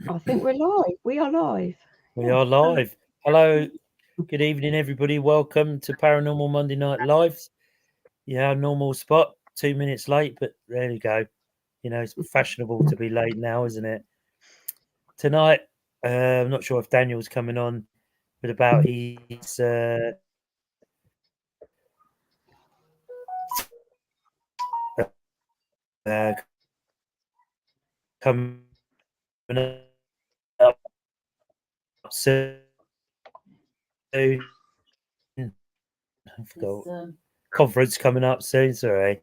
I think we're live. We are live. We are live. Hello, good evening, everybody. Welcome to Paranormal Monday Night Lives. Yeah, normal spot, 2 minutes late, but there you go. You know, it's fashionable to be late now, isn't it? Tonight, I'm not sure if Daniel's coming on, but about his coming up soon. I forgot. Conference coming up soon. Sorry.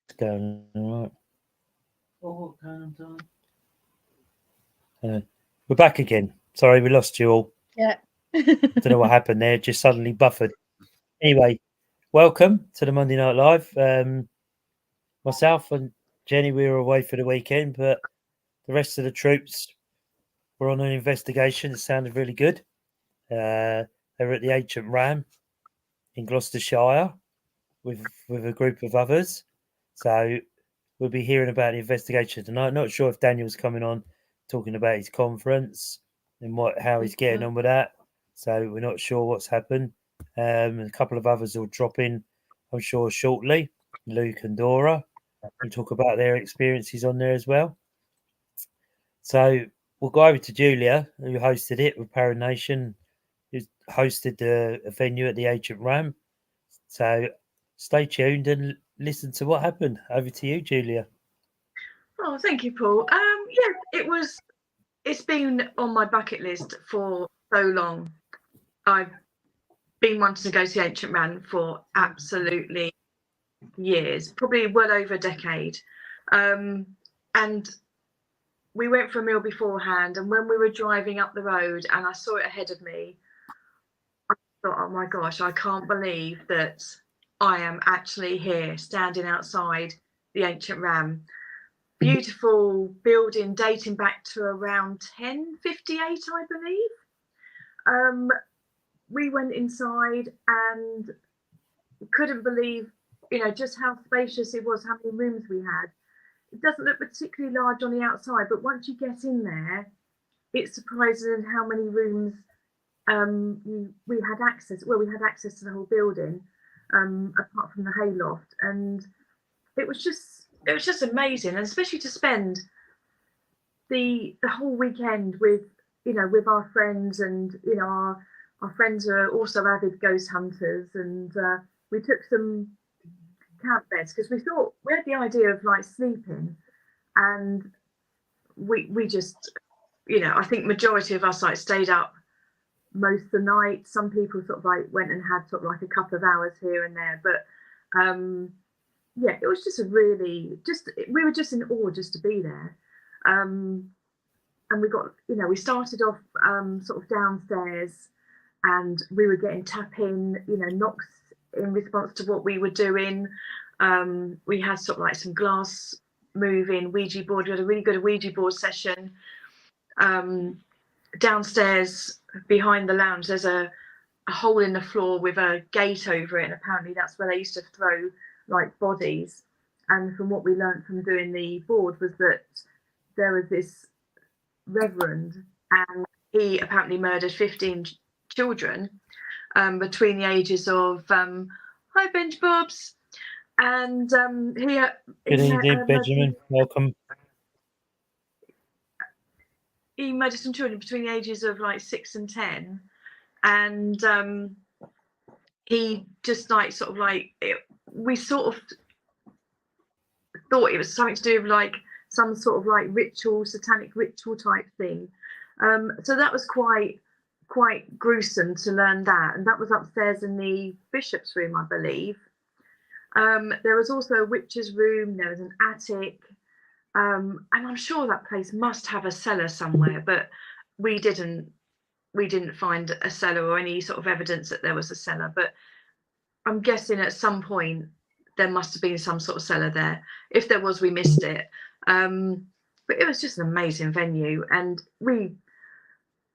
It's going all right. We're back again. Sorry, we lost you all. Yeah. Don't know what happened there. Just suddenly buffered. Anyway, welcome to the Monday Night Live. Myself and Jenny, we were away for the weekend, but the rest of the troops were on an investigation. It sounded really good. They were at the Ancient Ram in Gloucestershire with a group of others. So we'll be hearing about the investigation tonight. Not sure if Daniel's coming on talking about his conference and how he's getting on with that. So we're not sure what's happened. A couple of others will drop in, I'm sure, shortly. Luke and Dora will talk about their experiences on there as well. So we'll go over to Julia, who hosted it with Paranation, who hosted the venue at the Ancient Ram. So stay tuned and listen to what happened. Over to you, Julia. Oh, thank you, Paul. It's been on my bucket list for so long. I've been wanting to go to the Ancient Ram for absolutely years, probably well over a decade. And we went for a meal beforehand, and when we were driving up the road and I saw it ahead of me, I thought, oh my gosh, I can't believe that I am actually here standing outside the Ancient Ram. Beautiful building dating back to around 1058, I believe. We went inside and couldn't believe, just how spacious it was, how many rooms we had. It doesn't look particularly large on the outside, but once you get in there, it's surprising how many rooms we had access. Well, we had access to the whole building, apart from the hayloft, and it was just amazing, and especially to spend the whole weekend with our friends, and our friends are also avid ghost hunters, and we took some camp beds because we had the idea of like sleeping, and we just I think majority of us like stayed up most of the night. Some people sort of like went and had sort of like a couple of hours here and there, but yeah, it was just we were just in awe just to be there. And we got, we started off sort of downstairs, and we were getting tap-in, knocks in response to what we were doing. We had sort of like some glass moving Ouija board. We had a really good Ouija board session. Downstairs behind the lounge, there's a hole in the floor with a gate over it, and apparently that's where they used to throw like bodies. And from what we learned from doing the board was that there was this reverend, and he apparently murdered 15 children between the ages of hi Benj Bobs, and Good evening, Benjamin. Welcome. He murdered some children between the ages of like 6 and 10, and he just like sort of like we sort of thought it was something to do with like some sort of like ritual, satanic ritual type thing. So that was quite gruesome to learn that, and that was upstairs in the bishop's room, I believe. There was also a witch's room. There was an attic, and I'm sure that place must have a cellar somewhere, but we didn't find a cellar or any sort of evidence that there was a cellar. But I'm guessing at some point there must have been some sort of cellar there. If there was, we missed it. But it was just an amazing venue, and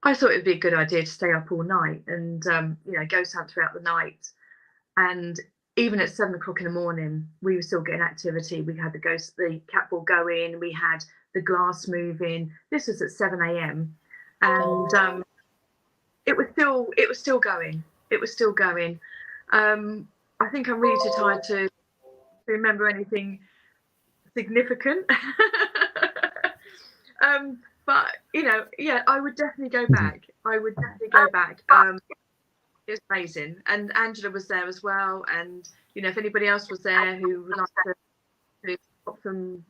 I thought it'd be a good idea to stay up all night and ghost hunt throughout the night. And even at 7 o'clock in the morning, we were still getting activity. We had the cat ball going, we had the glass moving. This was at 7 a.m. and it was still going. It was still going. I think I'm really too tired to remember anything significant. But you know, yeah, I would definitely go back. It was amazing, and Angela was there as well. And you know, if anybody else was there who would like to pop some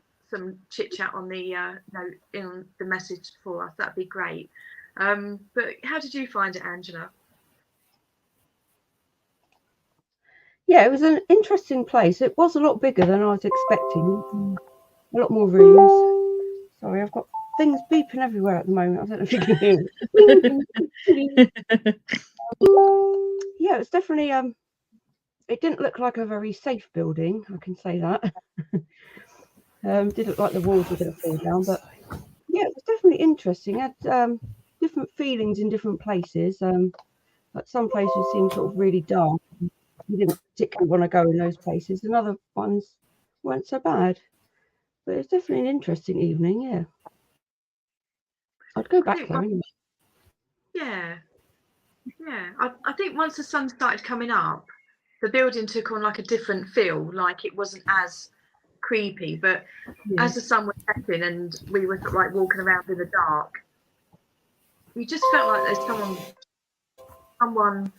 chit chat on the note in the message for us, that'd be great. But how did you find it, Angela? Yeah, it was an interesting place. It was a lot bigger than I was expecting. A lot more rooms. Sorry, I've got things beeping everywhere at the moment. I don't know if you can hear it. Yeah, it's definitely it didn't look like a very safe building, I can say that. Did look like the walls were going to fall down, but yeah, it was definitely interesting. It had different feelings in different places. Like some places seemed sort of really dark. You didn't particularly want to go in those places, and other ones weren't so bad. But it's definitely an interesting evening, yeah. I'd go back there anyway. Yeah. I think once the sun started coming up, the building took on like a different feel. Like it wasn't as creepy, but as the sun was setting and we were sort of like walking around in the dark, you just felt like there's someone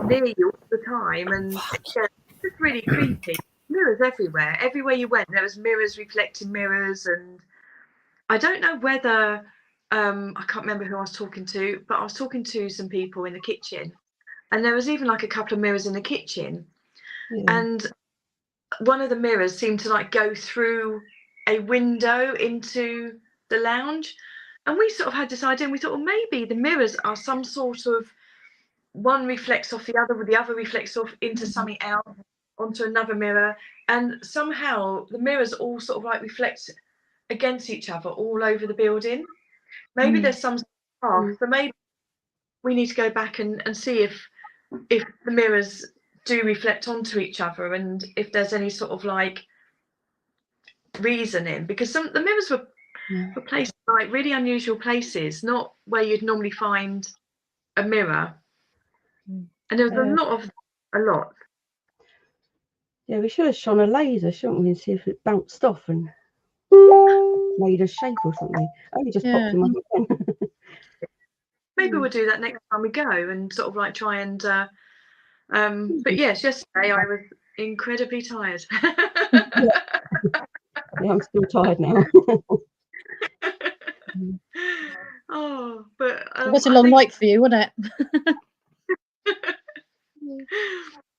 near you all the time, and yeah, it's just really creepy. Mirrors everywhere. Everywhere you went, there was mirrors reflecting mirrors, and I don't know whether I can't remember who I was talking to, but I was talking to some people in the kitchen, and there was even like a couple of mirrors in the kitchen, and one of the mirrors seemed to like go through a window into the lounge, and we sort of had this idea, and we thought, well, maybe the mirrors are some sort of, one reflects off the other reflects off into something else, onto another mirror, and somehow the mirrors all sort of like reflect against each other all over the building. Maybe there's some path, so maybe we need to go back and see if the mirrors do reflect onto each other, and if there's any sort of like reasoning, because the mirrors were placed in like really unusual places, not where you'd normally find a mirror, and there was a lot. Yeah, we should have shone a laser, shouldn't we, and see if it bounced off and made a shape or something. Only just popped in my head. Maybe we'll do that next time we go, and sort of like try and but yes, yesterday I was incredibly tired. Yeah, I'm still tired now. Oh, but it was a long night for you, wasn't it?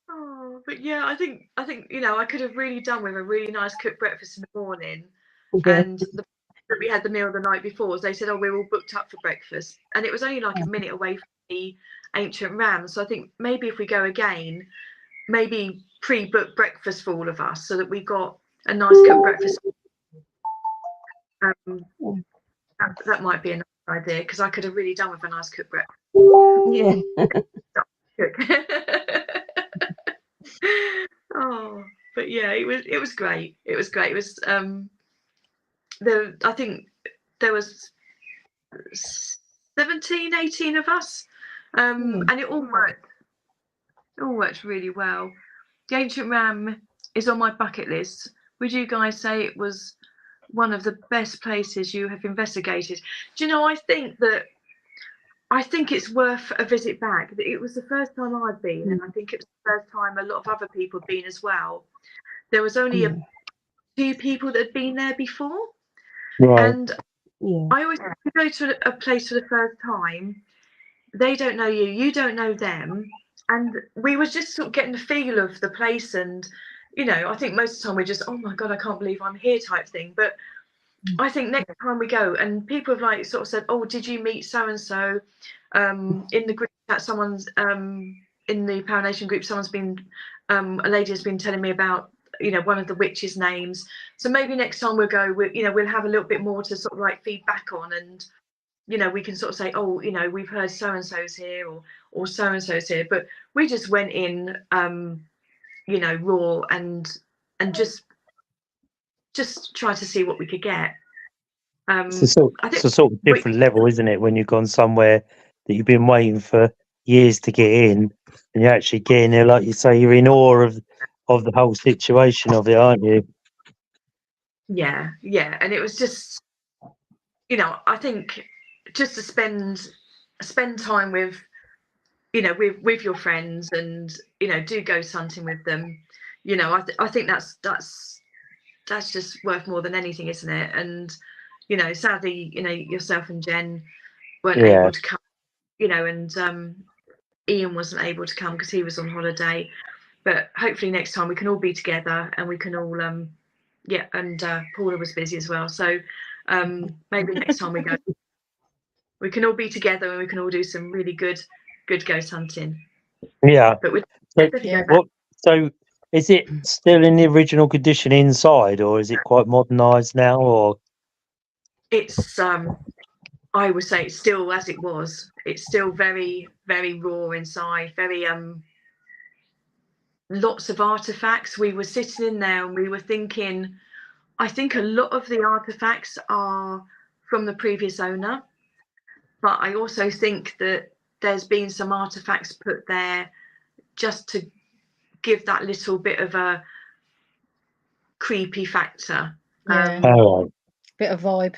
Oh, but yeah, I think you know, I could have really done with a really nice cooked breakfast in the morning, and we had the meal the night before. They said, oh, we're all booked up for breakfast, and it was only like a minute away from the Ancient Ram. So I think maybe if we go again, maybe pre-book breakfast for all of us, so that we got a nice cooked breakfast. That might be a nice idea, because I could have really done with a nice cooked breakfast. Yeah. Oh, but yeah, it was great. It was great. It was I think there was 17, 18 of us, and it all worked. It all worked really well. The Ancient Ram is on my bucket list. Would you guys say it was one of the best places you have investigated? Do you know, I think it's worth a visit back. It was the first time I'd been, and I think it was the first time a lot of other people had been as well. There was only two people that had been there before. Right. And I always go to a place for the first time. They don't know you, you don't know them. And we were just sort of getting the feel of the place. And, you know, I think most of the time we're just, oh my God, I can't believe I'm here type thing. But I think next time we go, and people have like sort of said, oh, did you meet so-and-so in the group that someone's in the Paranation group, someone's been, a lady has been telling me about, you know, one of the witches' names. So maybe next time we'll go, we'll have a little bit more to sort of like feed back on, and you know, we can sort of say, oh, you know, we've heard so and so's here, or so and so's here, but we just went in, you know, raw and just try to see what we could get. It's a sort, I think it's a sort of different level, isn't it? When you've gone somewhere that you've been waiting for years to get in, and you're actually getting there, like you say, you're in awe of the whole situation of it, aren't you? yeah, and it was just, you know, I think just to spend time with, you know, with your friends, and, you know, do ghost hunting with them. You know, I think that's just worth more than anything, isn't it? And, you know, sadly, you know, yourself and Jen weren't able to come, you know, and Ian wasn't able to come because he was on holiday. But hopefully next time we can all be together, and we can all yeah, and Paula was busy as well, so maybe next time we go, we can all be together and we can all do some really good ghost hunting. Yeah. But we So, definitely Yeah. go back. so is it still in the original condition inside, or is it quite modernised now? Or It's I would say it's still as it was. It's still very, very raw inside, very lots of artifacts. We were sitting in there and we were thinking, I think a lot of the artifacts are from the previous owner, but I also think that there's been some artifacts put there just to give that little bit of a creepy factor. Yeah. oh, Bit of vibe.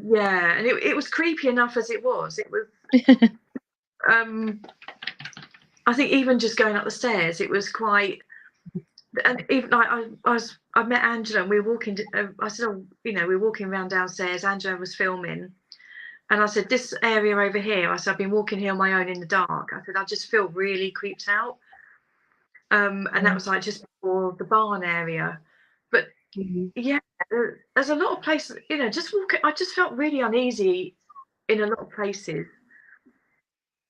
Yeah, and it was creepy enough as it was. It was I think even just going up the stairs, it was quite. And even I met Angela and we were walking. I said, oh, you know, we were walking around downstairs. Angela was filming, and I said, this area over here. I said, I've been walking here on my own in the dark. I said, I just feel really creeped out. And that was like just before the barn area. But yeah, there's a lot of places. You know, just walking. I just felt really uneasy in a lot of places.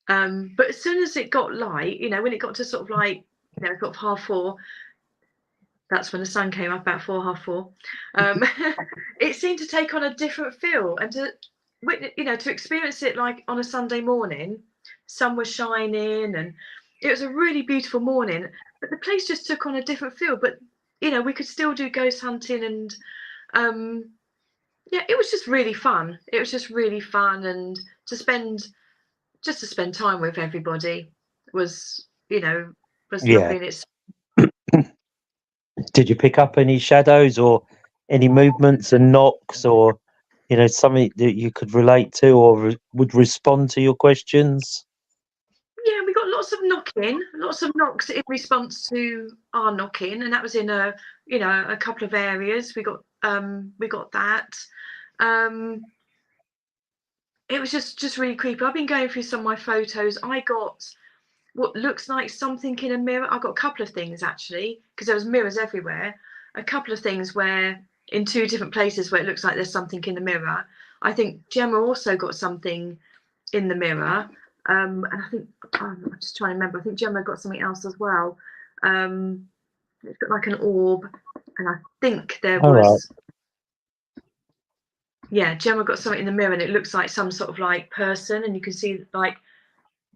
But as soon as it got light, you know, when it got to sort of like, you know, sort of 4:30, that's when the sun came up, about 4:30. It seemed to take on a different feel, and to, you know, to experience it like on a Sunday morning, sun was shining, and it was a really beautiful morning. But the place just took on a different feel. But you know, we could still do ghost hunting, and yeah, it was just really fun. It was just really fun, and to spend time with everybody was, you know, was yeah. lovely. And it's Did you pick up any shadows or any movements and knocks, or you know, something that you could relate to or would respond to your questions? yeah, we got lots of knocks in response to our knocking, and that was in a, you know, a couple of areas. We got that. It was just really creepy. I've been going through some of my photos. I got what looks like something in a mirror. I got a couple of things actually, because there was mirrors everywhere. A couple of things where in two different places where it looks like there's something in the mirror. I think Gemma also got something in the mirror. And I think I'm just trying to remember. I think Gemma got something else as well. It's got like an orb, and I think there All was. right. Yeah, Gemma got something in the mirror, and it looks like some sort of like person, and you can see like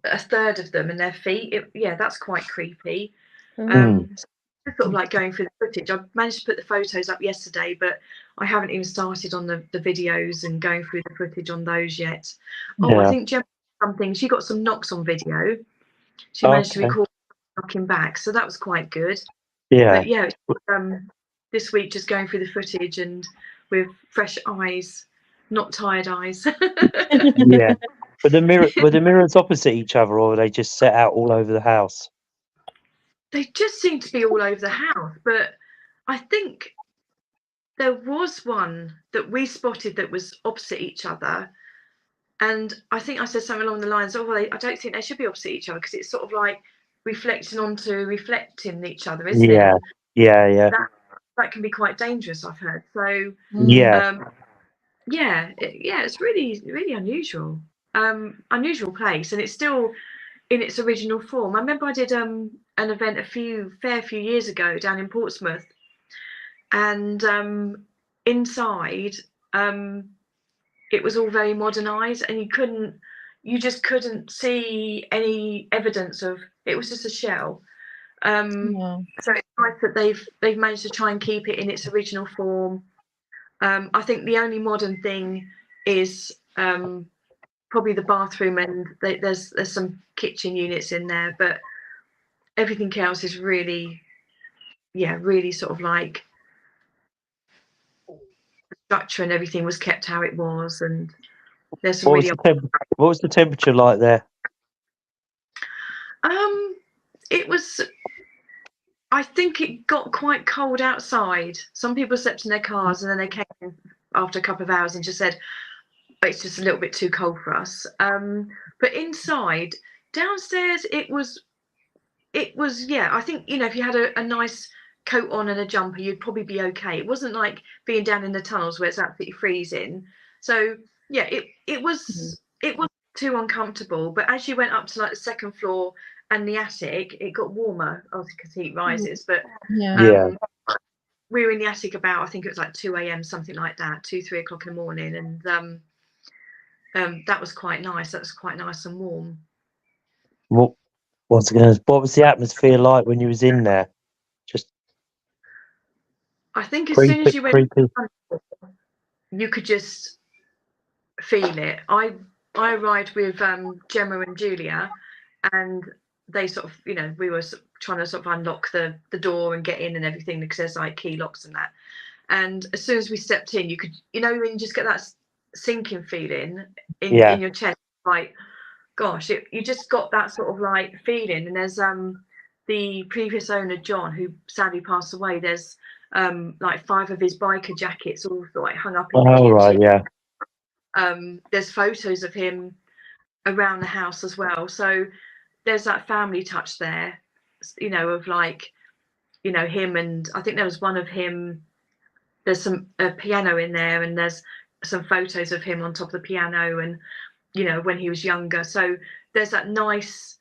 a third of them and their feet. Yeah, that's quite creepy. Sort of like going through the footage. I managed to put the photos up yesterday, but I haven't even started on the videos and going through the footage on those yet. Oh, Yeah. I think Gemma something. She got some knocks on video. She managed to record knocking back, so that was quite good. Yeah. But yeah, this week just going through the footage and with fresh eyes, not tired eyes. Yeah. But were the mirrors opposite each other, or were they just set out all over the house? They just seem to be all over the house, but I think there was one that we spotted that was opposite each other, and I think I said something along the lines of, well, I don't think they should be opposite each other because it's sort of like reflecting each other, isn't Yeah. it? And Yeah. that can be quite dangerous, I've heard. So Yeah. yeah, it's really, really unusual. Unusual place, and it's still in its original form. I remember I did an event a fair few years ago down in Portsmouth, and inside it was all very modernized, and you just couldn't see any evidence of it. Was just a shell. So it's nice that they've managed to try and keep it in its original form. I think the only modern thing is probably the bathroom, and there's some kitchen units in there, but everything else is really sort of like the structure and everything was kept how it was, and there's some What was the temperature like there? It was, I think it got quite cold outside. Some people slept in their cars, and then they came in after a couple of hours and just said, it's just a little bit too cold for us. But inside, downstairs, it was, yeah, I think, if you had a nice coat on and a jumper, you'd probably be okay. It wasn't like being down in the tunnels where it's absolutely freezing. So yeah, it was too uncomfortable. But as you went up to like the second floor and the attic, it got warmer, obviously because heat rises. But we were in the attic about, I think it was like 2 a.m, something like that, 2-3 o'clock in the morning, and that was quite nice. That was quite nice and warm. What was the atmosphere like when you was in there? Just I think as creepy, soon as you went, creepy. you could just feel it. I arrived with Gemma and Julia, and they sort of, we were trying to sort of unlock the door and get in and everything, because there's like key locks and that. And as soon as we stepped in, you could, when you just get that sinking feeling in your chest, like, gosh, you just got that sort of like feeling. And there's the previous owner, John, who sadly passed away, there's like 5 of his biker jackets all like hung up in the kitchen. Right, yeah. There's photos of him around the house as well. So there's that family touch there, of like, him, and I think there was one of him. There's a piano in there, and there's some photos of him on top of the piano, and when he was younger. So there's that nice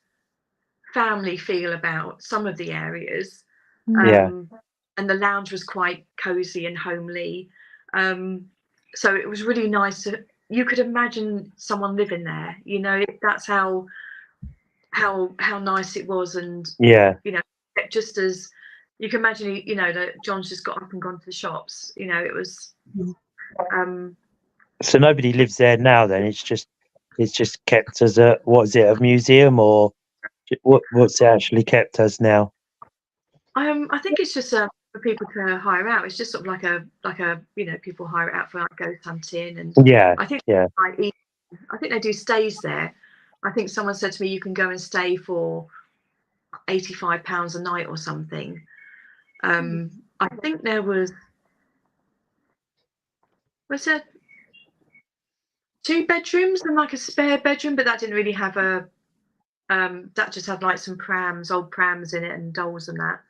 family feel about some of the areas. And the lounge was quite cozy and homely. So it was really nice you could imagine someone living there, that's how nice it was. And just as you can imagine, that John's just got up and gone to the shops, it was so nobody lives there now then? It's just kept as a museum, or what's it actually kept as now? I think it's just for people to hire out. It's just sort of like a people hire it out for like ghost hunting, and I think I think they do stays there. I think someone said to me, you can go and stay for £85 a night or something. I think there was there 2 bedrooms and like a spare bedroom, but that didn't really have that just had like some old prams in it, and dolls and that.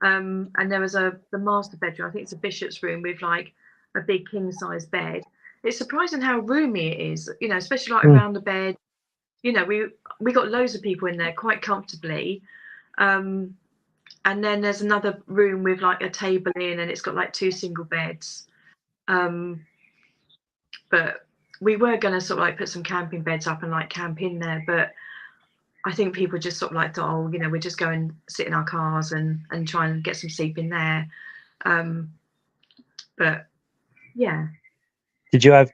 And there was the master bedroom. I think it's a bishop's room with like a big king size bed. It's surprising how roomy it is, especially like around the bed. We got loads of people in there quite comfortably. And then there's another room with like a table in, and it's got like 2 single beds. But we were going to sort of like put some camping beds up and like camp in there, but I think people just sort of like thought, we just go and sit in our cars and try and get some sleep in there. But yeah. Did you have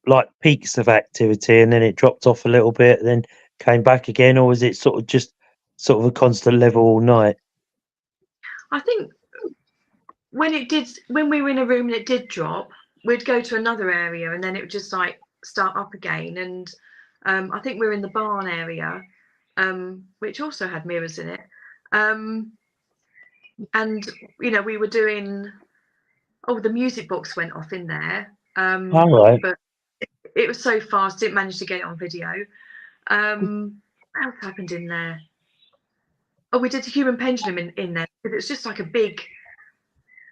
like peaks of activity and then it dropped off a little bit, then came back again, or was it sort of a constant level all night? I think when we were in a room and it did drop, we'd go to another area, and then it would just like start up again. And I think we were in the barn area, which also had mirrors in it. And we were doing, the music box went off in there. Right. But it was so fast, didn't manage to get it on video. What else happened in there? We did a human pendulum in there, because it's just like a big,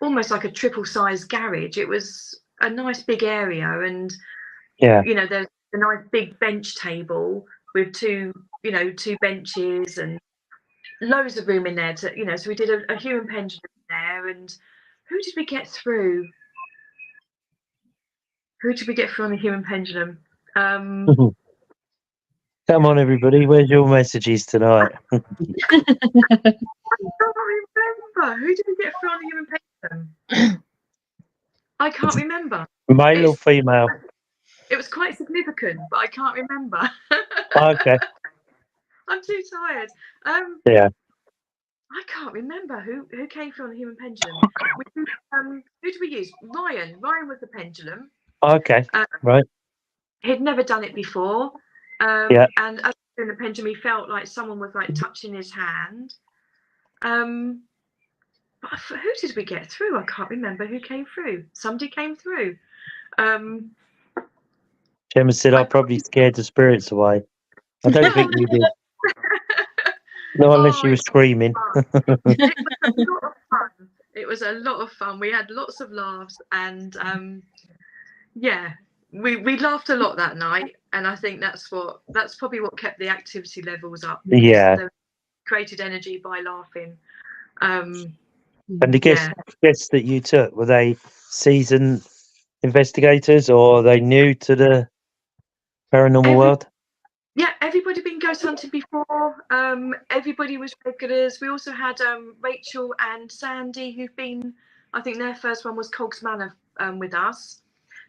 almost like a triple sized garage. It was a nice big area, and there's a nice big bench table with 2 benches and loads of room in there to, so we did a human pendulum there. And who did we get through? Who did we get through on the human pendulum? Come on, everybody. Where's your messages tonight? I can't remember. Who did we get through on the human pendulum? I can't remember. Male or female? It was quite significant, but I can't remember. Okay. I'm too tired. Yeah. I can't remember who came through on the human pendulum. Who did we use? Ryan. Ryan was the pendulum. Okay. Right. He'd never done it before. Yeah. And as he was doing the pendulum, he felt like someone was like touching his hand. But who did we get through? I can't remember who came through. Somebody came through. Gemma said, I probably scared the spirits away. I don't think you did. Not unless you were screaming. It was a lot of fun. We had lots of laughs, and yeah, we laughed a lot that night, and I think that's probably what kept the activity levels up. Yeah. They created energy by laughing. And the guests that you took, were they seasoned investigators, or are they new to the paranormal world? Yeah, everybody been ghost hunting before. Everybody was regulars. We also had Rachel and Sandy, who've been, I think their first one was Cogs Manor with us.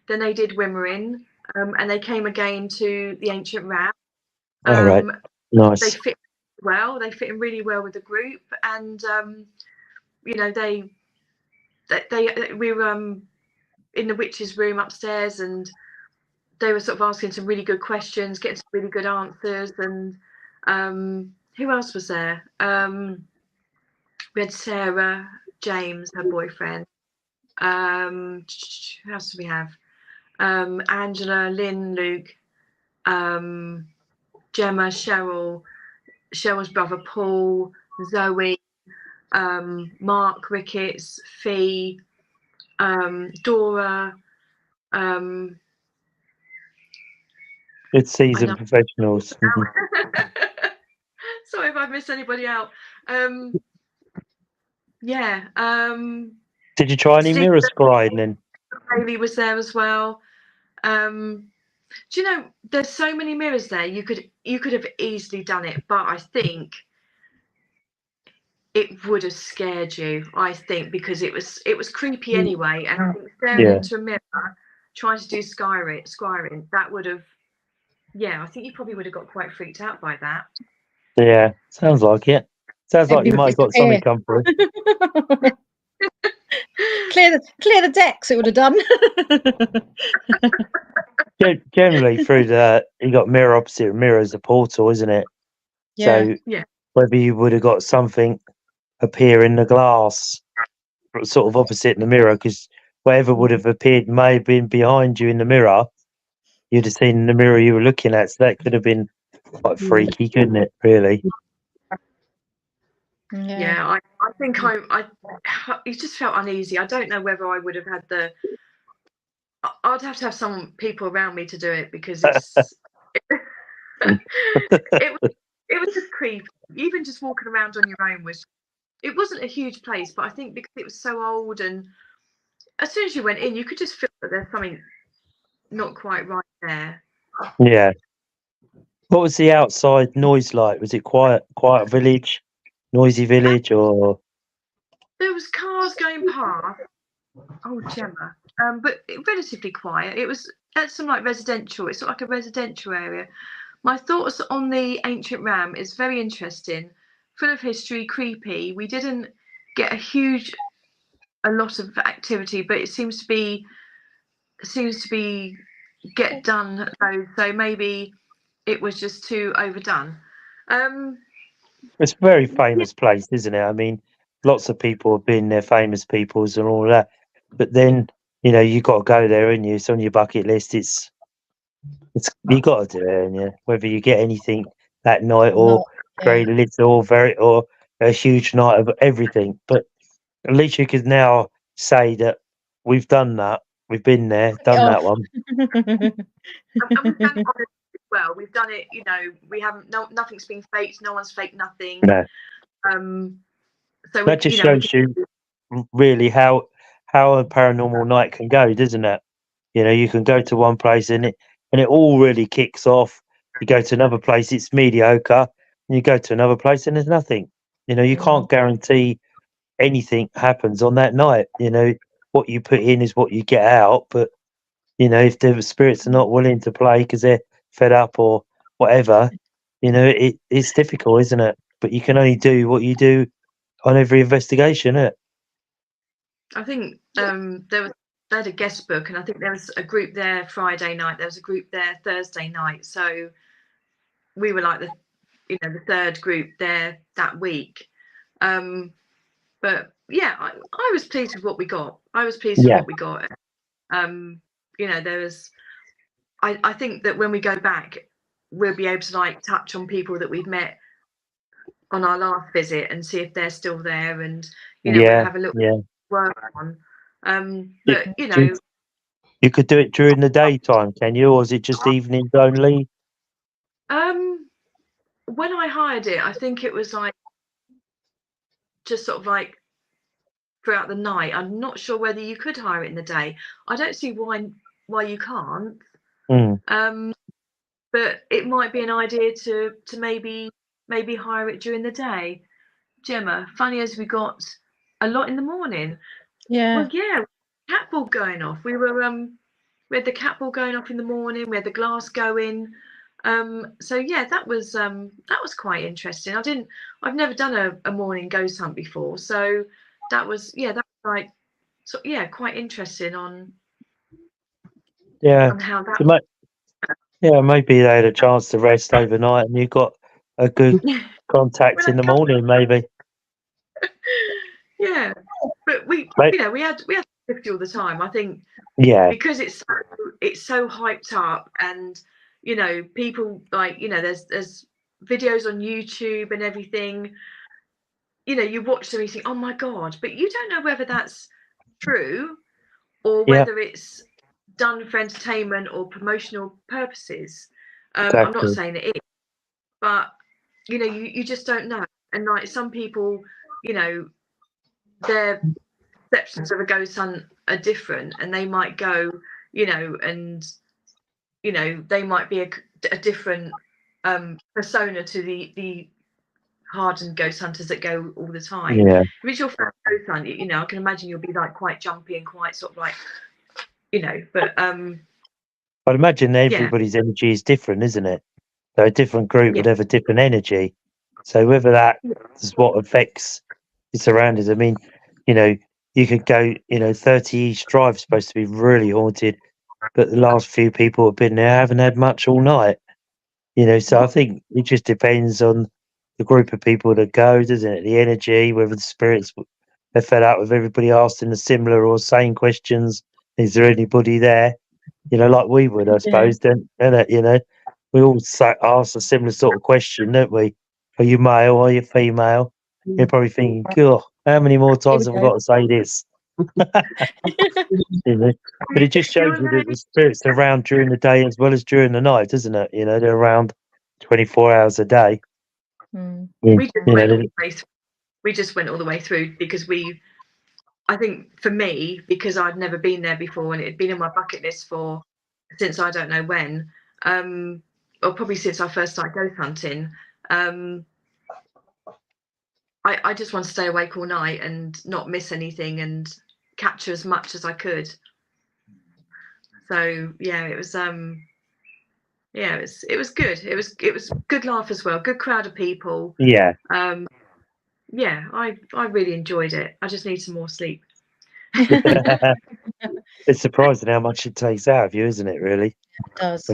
Then they did Wimmering, and they came again to the Ancient Ram. All right, nice. They fit well. They fit in really well with the group, and you know, we were in the witch's room upstairs, and they were sort of asking some really good questions, getting some really good answers. And who else was there? We had Sarah, James, her boyfriend. Who else do we have? Angela, Lynn, Luke, Gemma, Cheryl's brother Paul, Zoe, Mark, Ricketts, Fee, Dora. It's seasoned professionals. Sorry if I missed anybody out. Yeah. Did you try any mirror scrying then? Bailey was there as well. Do you know, there's so many mirrors there. You could have easily done it, but I think it would have scared you. I think because it was creepy anyway, and I think staring into a mirror, trying to do scrying, that would have. Yeah, I think you probably would have got quite freaked out by that. Yeah, sounds like it. Sounds like you might have got something come through. Clear the decks, it would have done. Generally, through you got mirror opposite mirror as a portal, isn't it? Yeah. So whether you would have got something appear in the glass, sort of opposite in the mirror, because whatever would have appeared may have been behind you in the mirror. You'd have seen the mirror you were looking at, so that could have been quite freaky, couldn't it? Really? Yeah, I think I it just felt uneasy. I don't know whether I would have had I'd have to have some people around me to do it, because it's it was just creepy. Even just walking around on your own it wasn't a huge place, but I think because it was so old, and as soon as you went in, you could just feel that there's something not quite right there. Yeah. What was the outside noise like? Was it quiet village, noisy village, or? There was cars going past. Oh, Gemma. But relatively quiet. It was at some like residential. It's sort of like a residential area. My thoughts on the Ancient Ram is very interesting, full of history, creepy. We didn't get a lot of activity, but it seems to be get done though. So maybe it was just too overdone. It's a very famous place, isn't it? I mean, lots of people have been there, famous peoples and all that. But then, you know, you got to go there, and it's on your bucket list. It's you got to do it, and whether you get anything that night or very little or a huge night of everything. But at least you could now say that we've done that. We've been there, done that one. And we've done it well. We've done it. You know, we haven't. Nothing's been faked. No one's faked nothing. No. So that just shows you really how a paranormal night can go, doesn't it? You know, you can go to one place and it all really kicks off. You go to another place, it's mediocre, and you go to another place and there's nothing. You know, you can't guarantee anything happens on that night. You know, what you put in is what you get out. But you know, if the spirits are not willing to play because they're fed up or whatever, you know, it's difficult, isn't it? But you can only do what you do on every investigation, isn't it? I think they had a guest book, and I think there was a group there Friday night. There was a group there Thursday night. So we were like the third group there that week. But yeah, I was pleased with what we got. I was pleased with what we got. You know, there was. I think that when we go back, we'll be able to like touch on people that we've met on our last visit and see if they're still there, and you know, we'll have a little work on. But you know, you could do it during the daytime, can you, or is it just evenings only? When I hired it, I think it was like just sort of like throughout the night. I'm not sure whether you could hire it in the day. I don't see why you can't. But it might be an idea to maybe hire it during the day. Gemma, funny as we got a lot in the morning. Yeah. Well, yeah, catball going off. We had the catball going off in the morning. We had the glass going. So yeah, that was quite interesting. I've never done a morning ghost hunt before, so that was like, so yeah, quite interesting on how that. Maybe they had a chance to rest overnight, and you got a good contact in the morning, maybe. Yeah, but we had 50 all the time. I think because it's so hyped up, and you know, people like, you know, there's videos on YouTube and everything. You know, you watch them and you think, oh my god, but you don't know whether that's true or whether it's done for entertainment or promotional purposes. I'm not saying it is, but you know, you just don't know. And like some people, you know, their perceptions of a ghost hunt are different, and they might go, you know, and you know, they might be a different persona to the hardened ghost hunters that go all the time. If it's your first ghost hunt, you know, I can imagine you'll be like quite jumpy and quite sort of like, you know, but I'd imagine everybody's energy is different, isn't it? So a different group would have a different energy. So whether that is what affects your surroundings. I mean, you know, you could go, you know, 30 East Drive's supposed to be really haunted, but the last few people have been there haven't had much all night. You know, so I think it just depends on the group of people that go, doesn't it? The energy, whether the spirits are fed up with everybody asking the similar or same questions. Is there anybody there? You know, like we would, I suppose, don't it? You know, we all ask a similar sort of question, don't we? Are you male? Are you female? You're probably thinking, God, how many more times have I got to say this? You know? But it just shows you that the spirits are around during the day as well as during the night, doesn't it? You know, they're around 24 hours a day. We just went all the way through because I think for me, because I'd never been there before and it had been on my bucket list since I don't know when, or probably since I first started ghost hunting. I just want to stay awake all night and not miss anything and capture as much as I could. So yeah, it was good. It was good laugh as well. Good crowd of people. Yeah. Yeah, I really enjoyed it. I just need some more sleep. It's surprising how much it takes out of you, isn't it? Really, it does.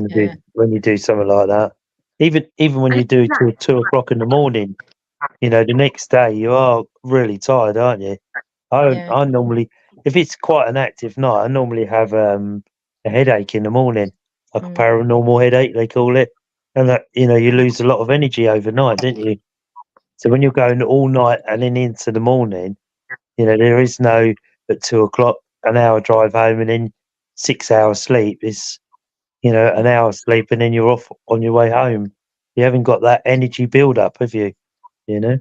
When you do something like that, even when you do till 2 o'clock in the morning, you know, the next day you are really tired, aren't you? I normally, if it's quite an active night, I normally have a headache in the morning, like a paranormal headache they call it, and that, you know, you lose a lot of energy overnight, don't you? So when you're going all night and then into the morning, you know, there is no at 2 o'clock an hour drive home and then 6 hours sleep. It's, you know, an hour sleep and then you're off on your way home. You haven't got that energy build up, have you? You know.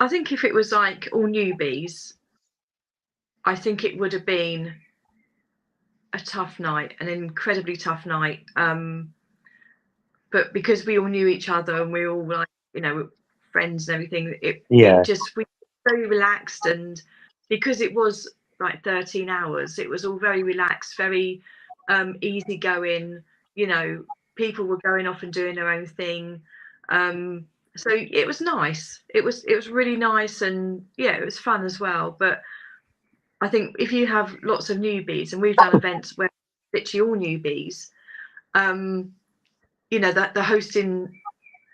I think if it was like all newbies, I think it would have been a tough night, an incredibly tough night. But because we all knew each other and we were all like, you know, friends and everything, it just, we were very relaxed. And because it was like 13 hours, it was all very relaxed, very easy going, you know, people were going off and doing their own thing. So it was nice. It was really nice, and yeah, it was fun as well. But I think if you have lots of newbies, and we've done events where literally all newbies, you know, that the hosting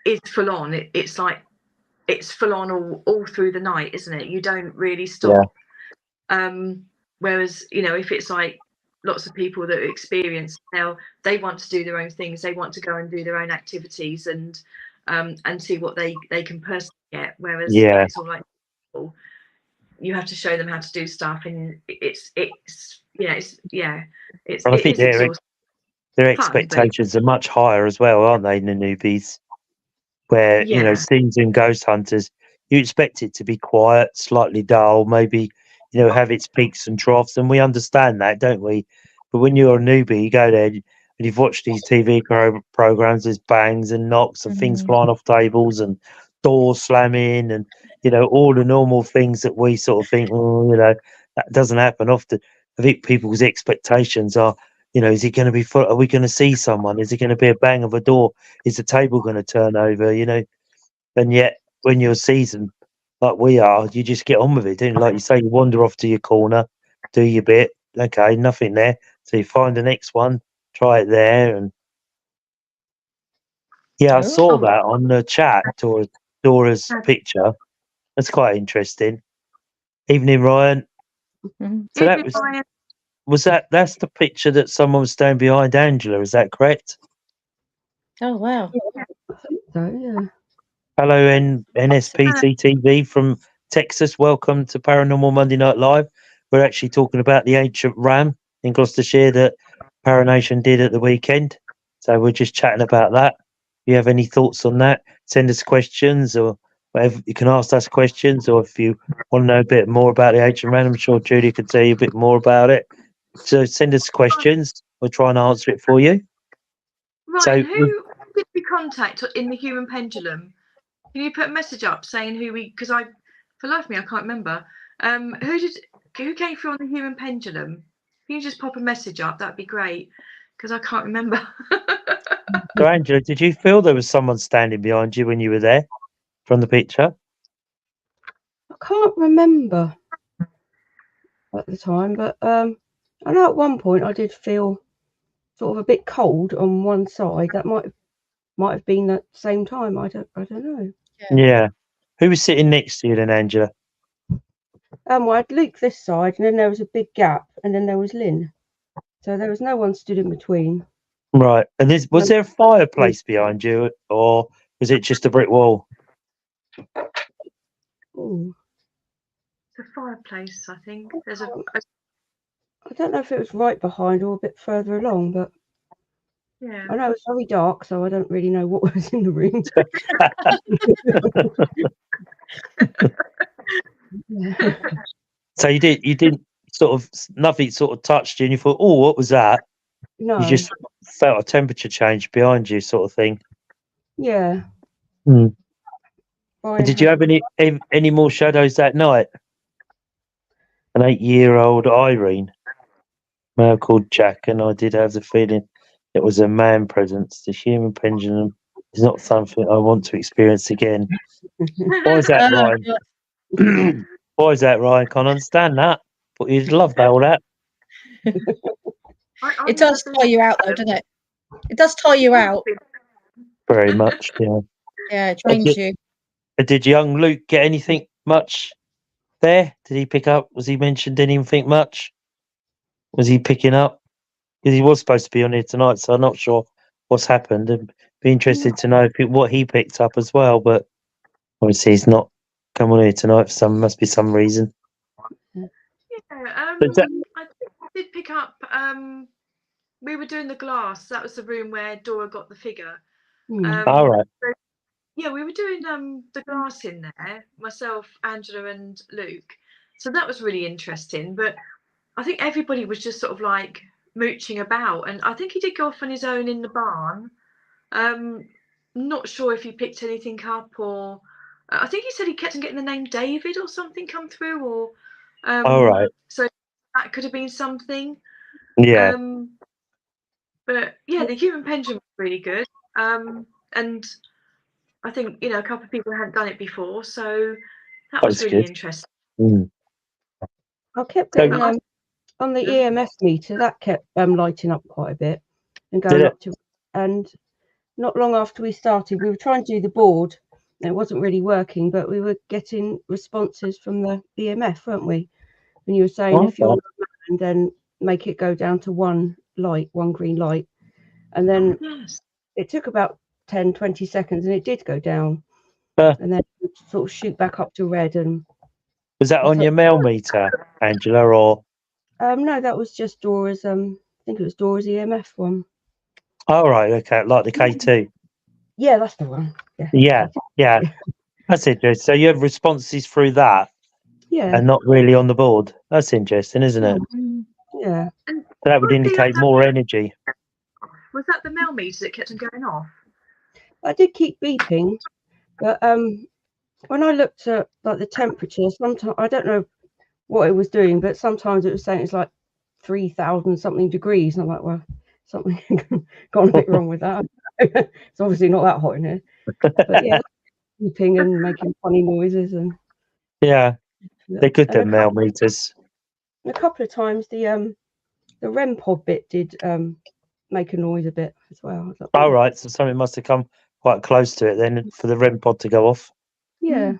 is full on. It's like it's full on all through the night, isn't it? You don't really stop. Whereas, you know, if it's like lots of people that are experienced, they want to do their own things. They want to go and do their own activities and see what they can personally get. Whereas if it's all like people, you have to show them how to do stuff, and it's I think exhausting. their expectations are much higher as well, aren't they, in the newbies? Where, you know, seasoned ghost hunters, you expect it to be quiet, slightly dull, maybe, you know, have its peaks and troughs, and we understand that, don't we? But when you're a newbie, you go there and you've watched these TV programs, there's bangs and knocks and things flying off tables and doors slamming and, you know, all the normal things that we sort of think, oh, you know, that doesn't happen often. I think people's expectations are, you know, is it going to be full? Are we going to see someone? Is it going to be a bang of a door? Is the table going to turn over? You know, and yet when you're seasoned like we are, you just get on with it, don't you? Like you say, you wander off to your corner, do your bit. Okay, nothing there, so you find the next one, try it there, and I saw that on the chat. Dora's picture. That's quite interesting. Evening, Ryan. So that was that's the picture that someone was standing behind Angela, is that correct? Oh wow. So yeah. Hello, NSPCTV from Texas. Welcome to Paranormal Monday Night Live. We're actually talking about the ancient ram in Gloucestershire that Paranation did at the weekend. So we're just chatting about that. If you have any thoughts on that, send us questions, or whatever. You can ask us questions, or if you want to know a bit more about the ancient ram, I'm sure Judy could tell you a bit more about it. So send us questions. We'll try and answer it for you. Right, so, who did we contact in the Human Pendulum? Can you put a message up saying who we? Because for life of me, I can't remember. Who came through on the Human Pendulum? Can you just pop a message up? That'd be great, because I can't remember. So, Angela, did you feel there was someone standing behind you when you were there from the picture? I can't remember at the time, but I know at one point I did feel sort of a bit cold on one side. That might have been at the same time. I don't know. Yeah. Who was sitting next to you then, Angela? Well, I'd Luke this side, and then there was a big gap, and then there was Lynn. So there was no one stood in between. Right. And was there a fireplace behind you, or was it just a brick wall? Ooh. The fireplace, I think. There's a. I don't know if it was right behind or a bit further along, but yeah. I know it's very dark, so I don't really know what was in the room. So you didn't sort of, nothing sort of touched you and you thought, oh, what was that? No. You just felt a temperature change behind you, sort of thing. Yeah. And did you have any more shadows that night? An 8-year-old Irene, male called Jack, and I did have the feeling it was a man presence. The human pendulum is not something I want to experience again. Why is that, Ryan? Why is that, Ryan? Can't understand that. But you'd love all that. It does tire you out, though, doesn't it? It does tire you out. Very much, yeah. Yeah, it drains you. Did young Luke get anything much there? Did he pick up? Was he mentioned anything much? Was he picking up? Because he was supposed to be on here tonight, so I'm not sure what's happened. And be interested to know what he picked up as well. But obviously, he's not come on here tonight for must be some reason. Yeah, I think I did pick up. We were doing the glass. That was the room where Dora got the figure. All right. So, yeah, we were doing the glass in there. Myself, Angela, and Luke. So that was really interesting. But I think everybody was just sort of like mooching about, and I think he did go off on his own in the barn. Not sure if he picked anything up, or I think he said he kept on getting the name David or something come through, or All right. so that could have been something. Yeah. But yeah, the human pendulum was really good. And I think, a couple of people hadn't done it before, so that was That's really good. interesting. Mm. I kept So- getting on the EMF meter that kept lighting up quite a bit and Did going it? up to, and not long after we started, we were trying to do the board. And it wasn't really working, but we were getting responses from the EMF, weren't we? And you were saying if you're and then make it go down to one green light, and then Yes. it took about 10-20 seconds and it did go down, and then it would sort of shoot back up to red. And Was that on your mail meter, Angela, or? no, that was just Dora's. I think it was Dora's EMF one. All right. Okay. Like the K2. Yeah, that's the one. Yeah. That's interesting. So you have responses through that, Yeah. and not really on the board. That's interesting, isn't it? Yeah. And So that would was the indicate more energy. Was that the mail meter that kept on going off? I did keep beeping, but when I looked at like the temperature, sometimes I don't know what it was doing, but sometimes it was saying it's like 3,000 something degrees. And I'm like, well, something gone a bit wrong with that. It's obviously not that hot in here. But yeah, beeping and making funny noises, and Yeah, they're good. and Them mail meters. a couple of times the REM pod bit did make a noise a bit as well. All right. So something must have come quite close to it then for the REM pod to go off. Yeah.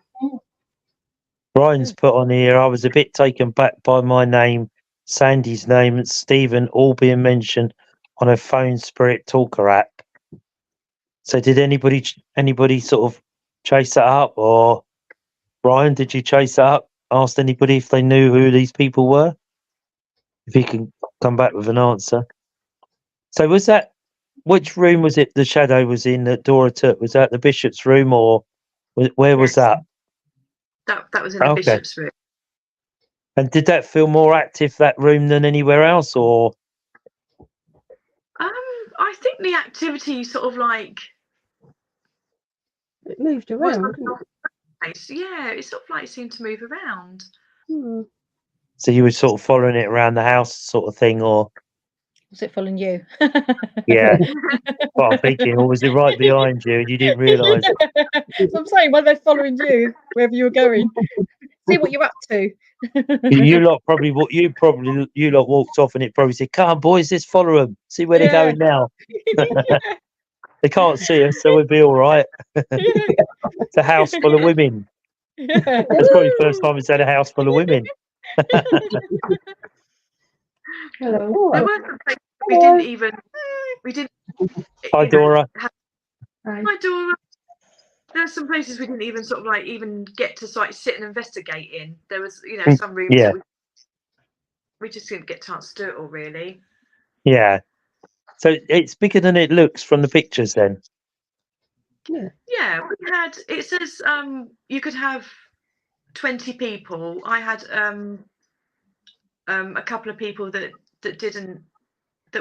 Brian's put on here, I was a bit taken back by my name, Sandy's name, and Stephen all being mentioned on a phone spirit talker app. So did anybody sort of chase that up, or Brian, did you chase that up? Asked anybody if they knew who these people were? If you can come back with an answer. So was that, which room was it the shadow was in that Dora took? Was that the bishop's room, or where was Yes. that? That was in the Okay. bishop's room. And did that feel more active, that room, than anywhere else, or? I think the activity sort of like It moved was around. Didn't it? nice. Yeah, it sort of like seemed to move around. So you were sort of following it around the house, sort of thing, or? Was it following you? Yeah. What I'm thinking, or was it right behind you and you didn't realise? So I'm saying, well, they're following you wherever you were going. See what you're up to. You lot walked off and it probably said, "Come on, boys, let's follow them. See where they're going now." They can't see us, so we'll be all right. It's a house full of women. That's probably the first time it's had a house full of women. Hello. There were some places we didn't Hi, Dora. Hi, Dora. There are some places we didn't even sort of like even get to like sit and investigate in. There was, some rooms Yeah. that we just didn't get a chance to do it all, really. Yeah. So it's bigger than it looks from the pictures then. Yeah, we had, it says you could have 20 people. I had a couple of people that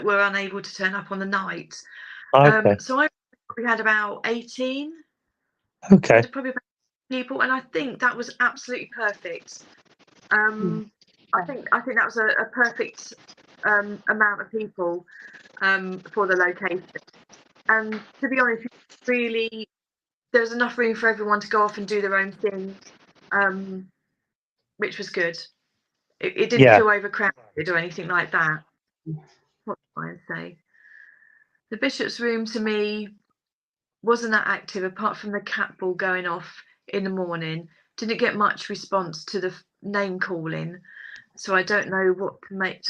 were unable to turn up on the night. Okay. So I probably had about 18. Okay. Probably about people, and I think that was absolutely perfect. I think that was a perfect amount of people for the location. And to be honest, really, there was enough room for everyone to go off and do their own thing, which was good. It didn't feel overcrowded or anything like that. What do I say? The bishop's room to me wasn't that active, apart from the cat ball going off in the morning. Didn't get much response to the name calling, so I don't know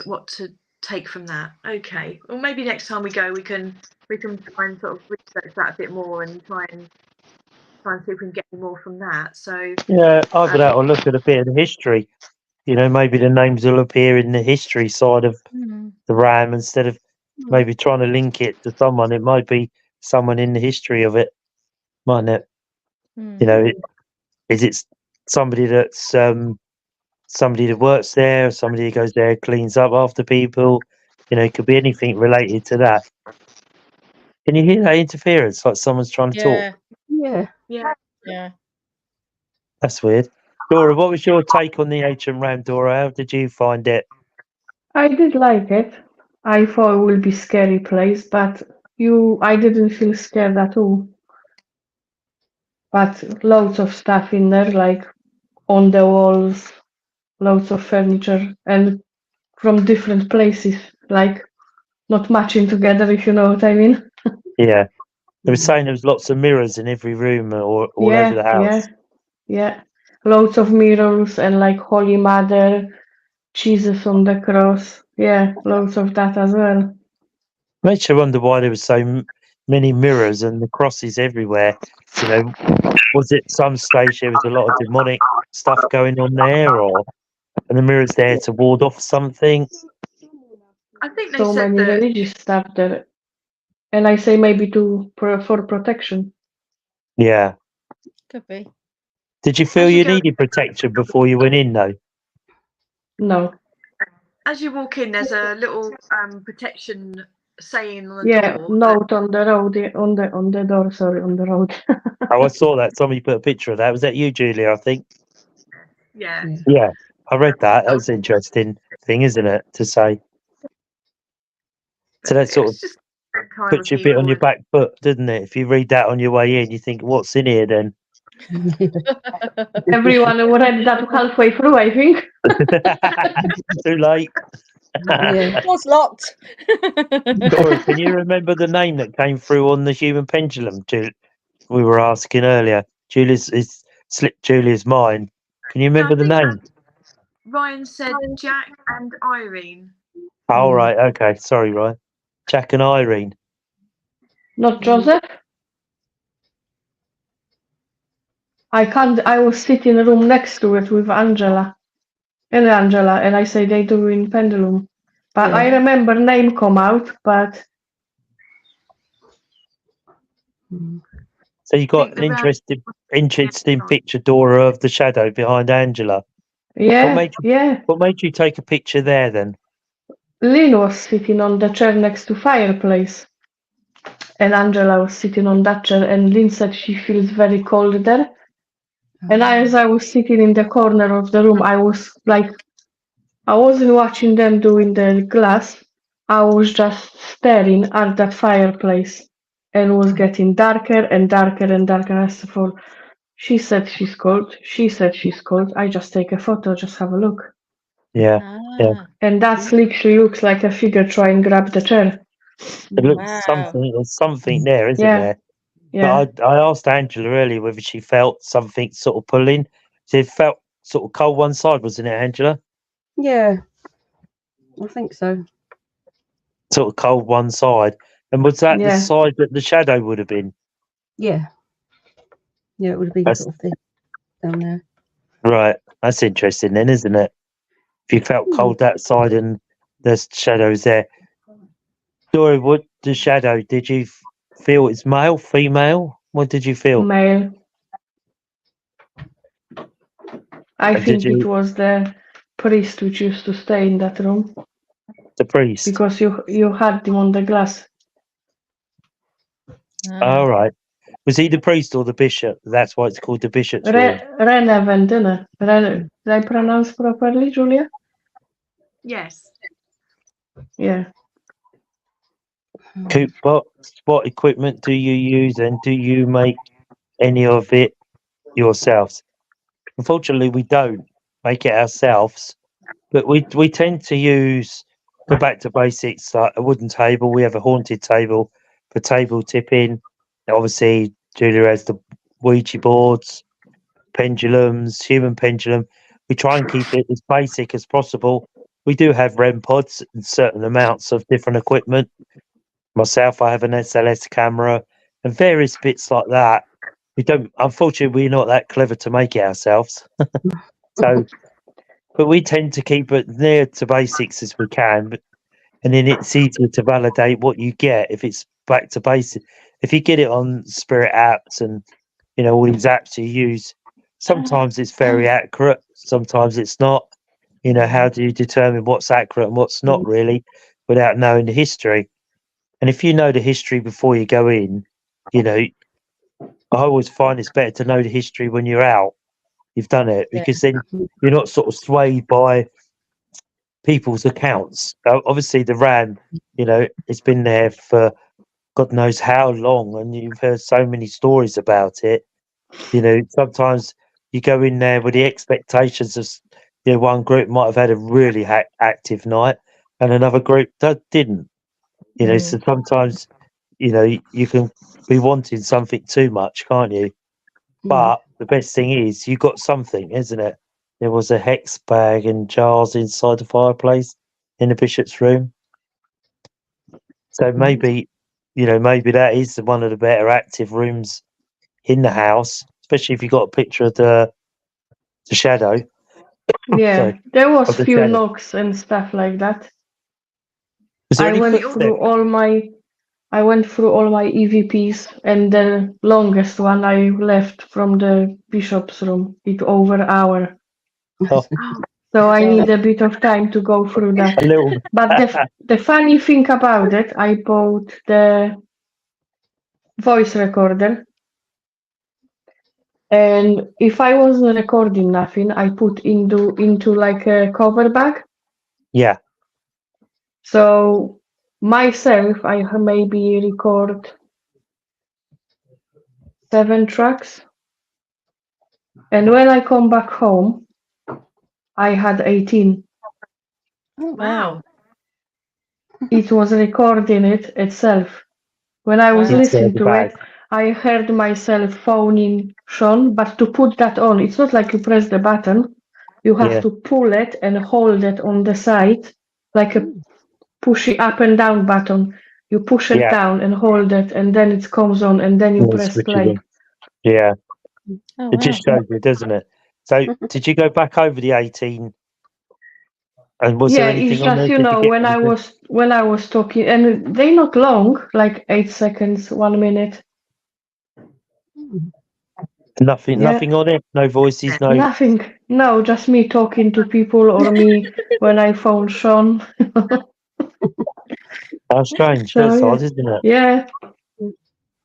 what to take from that. Okay, well maybe next time we go, we can try and sort of research that a bit more and try and see if we can get more from that. So yeah, I'd have to look at a bit of the history. Maybe the names will appear in the history side of the RAM instead of maybe trying to link it to someone. It might be someone in the history of it, mightn't it? Is it somebody somebody that works there, somebody who goes there, cleans up after people? You know, it could be anything related to that. Can you hear that interference? Like someone's trying to talk. Yeah, Yeah. yeah. That's weird. Dora, what was your take on the ancient ram, Dora? How did you find it? I did like it. I thought it would be scary place, but I didn't feel scared at all. But loads of stuff in there, like on the walls, loads of furniture, and from different places, like not matching together, if you know what I mean. Yeah. They were saying there was lots of mirrors in every room or all over the house. Yeah. Loads of mirrors and like Holy Mother, Jesus on the cross. Yeah, loads of that as well. Makes you wonder why there were so many mirrors and the crosses everywhere. You know, was it some stage there was a lot of demonic stuff going on there, or and the mirrors there to ward off something? I think they So said many that. religious stuff there. And I say maybe for protection. Yeah. Could be. Did you feel As you you go- needed protection before you went in, though? No. As you walk in, there's a little protection saying on the Yeah, door. note on the road, on the door, sorry, on the road. Oh, I saw that. Somebody put a picture of that. Was that you, Julia? I think. Yeah. Yeah, I read that. That's an interesting thing, isn't it, to say? So that sort of It's just a good time puts with you a bit on people your back foot, doesn't it? If you read that on your way in, you think, "What's in here then?" Everyone read that halfway through, I think. Too late. Yeah. It was locked. Dora, can you remember the name that came through on the human pendulum? We were asking earlier. It's slipped Julia's mind. Can you remember the I think name? Ryan said Jack and Irene. Oh, right. Okay. Sorry, Ryan. Jack and Irene. Not Joseph. I was sitting in the room next to it with Angela, and I say they do in pendulum. But Yeah. I remember name come out, but So you got think an the round- interesting picture, Dora, of the shadow behind Angela. yeah. What made you take a picture there then? Lynn was sitting on the chair next to fireplace, and Angela was sitting on that chair, and Lynn said she feels very cold there. And as I was sitting in the corner of the room, I was like, I wasn't watching them doing the glass. I was just staring at that fireplace, and it was getting darker and darker and darker. I thought, she said she's cold. She said she's cold. I just take a photo, just have a look. Yeah. Ah, And that literally looks like a figure trying to grab the chair. It looks wow. there's something there, isn't Yeah. there? Yeah. But I asked Angela earlier whether she felt something sort of pulling. She felt sort of cold one side, wasn't it, Angela? Yeah. I think so. Sort of cold one side. And was that the Yeah. side that the shadow would have been? Yeah. Yeah, it would have been That's- sort of thing down there. Right. That's interesting then, isn't it? If you felt cold that side and the shadow's there. Dora, what the shadow, did you feel it's male, female? What did you feel? Male. I And did think it you, was the priest which used to stay in that room the priest? because you had him on the glass. All right. Was he the priest or the bishop? That's why it's called the bishop's room. Relevant, isn't it? Did I pronounce properly, Julia? Yes. Yeah. Coop, what equipment do you use and do you make any of it yourselves? Unfortunately, we don't make it ourselves, but we tend to go back to basics like a wooden table. We have a haunted table for table tipping. Obviously, Julia has the Ouija boards, pendulums, human pendulum. We try and keep it as basic as possible. We do have REM pods and certain amounts of different equipment. Myself, I have an SLS camera and various bits like that. Unfortunately, we're not that clever to make it ourselves. So, but we tend to keep it near to basics as we can. And then it's easier to validate what you get if it's back to basics. If you get it on Spirit apps and, all these apps you use, sometimes it's very accurate, sometimes it's not. How do you determine what's accurate and what's not really? without knowing the history. And if you know the history before you go in, you know, I always find it's better to know the history when you're out. You've done it, because then you're not sort of swayed by people's accounts. Obviously, the Ram, you know, it's been there for God knows how long, and you've heard so many stories about it. You know, sometimes you go in there with the expectations of, you know, one group might have had a really active night, and another group didn't. You know, so sometimes, you know, you can be wanting something too much, can't you? But the best thing is you got something, isn't it? There was a hex bag and jars inside the fireplace in the bishop's room. So maybe, you know, maybe that is one of the better active rooms in the house, especially if you got a picture of the shadow. Yeah, Sorry, there was of the few shadow. knocks and stuff like that. Was there I any went footsteps? through all my EVPs, and the longest one I left from the bishop's room. It over an hour. Oh, So I need a bit of time to go through that. a little. But the funny thing about it, I bought the voice recorder. And if I wasn't recording nothing, I put into like a cover bag. Yeah, So myself, I maybe record 7 tracks. And when I come back home, I had 18. Wow. It was recording it itself. When I was Wow. listening the to bag. it, I heard myself phoning Sean, but to put that on, it's not like you press the button. You have Yeah. to pull it and hold it on the side, like a push it up and down button. You push it Yeah. down and hold it, and then it comes on, and then you Yeah, press switch it play. on. Yeah, Oh, it wow. just shows you, doesn't it? So, did you go back over the 18? And was there Yeah, it's anything on there? just, you Did you know, get when I was talking, and they're not long, like 8 seconds, 1 minute. nothing? Yeah. Nothing on it? No voices? No. Nothing. No, just me talking to people, or me when I phone Sean. How strange. So That's yeah. odd, isn't it? Yeah,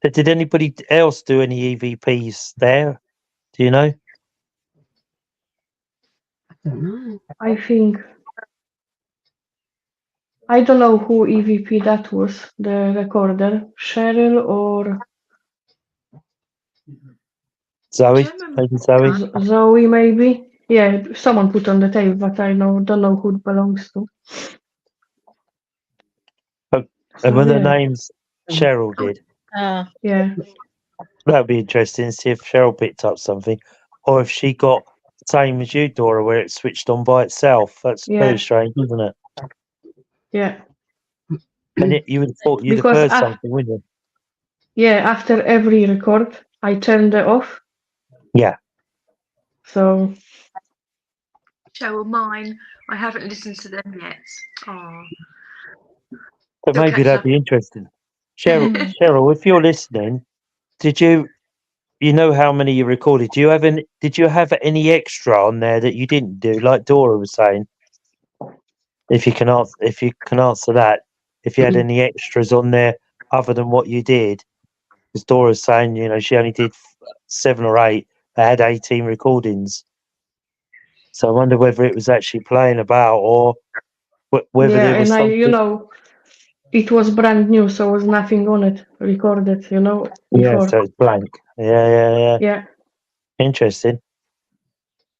Did anybody else do any EVPs there? Do you know? I think. I don't know who EVP that was, the recorder, Cheryl or Zoe? Do you remember? Maybe Zoe? Zoe, maybe. Yeah, someone put on the tape, but I don't know who it belongs to. And So when the yeah, name's Cheryl did, Ah, yeah, that would be interesting to see if Cheryl picked up something, or if she got the same as you, Dora, where it switched on by itself. That's yeah, very strange, isn't it? yeah. And you would have thought you'd have Because heard something, wouldn't you? yeah, after every record, I turned it off. Yeah. So Cheryl, mine. I haven't listened to them yet. Oh, But Still maybe catching that'd up. be interesting. Cheryl, if you're listening, did you know how many you recorded? Did you have any extra on there that you didn't do, like Dora was saying? If you can answer that, if you had any extras on there other than what you did, because Dora's saying, you know, she only did 7 or 8. They had 18 recordings. So I wonder whether it was actually playing about, or whether yeah, there was and I, you something. know, it was brand new, so was nothing on it recorded, you know, Yeah, before. so it's blank. Yeah. Yeah, Interesting.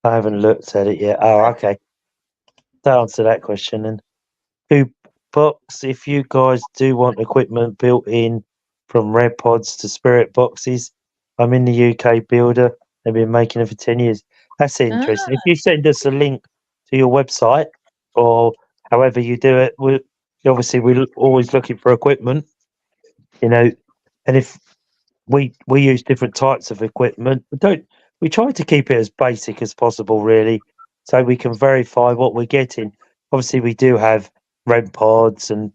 I haven't looked at it yet. Oh, okay. To answer that question, and who box? If you guys do want equipment built in, from red pods to spirit boxes, I'm in the UK builder. They've been making it for 10 years. That's interesting. If you send us a link to your website, or however you do it, we're always looking for equipment, you know. And if we use different types of equipment, we try to keep it as basic as possible, really, so we can verify what we're getting. Obviously, we do have REM pods and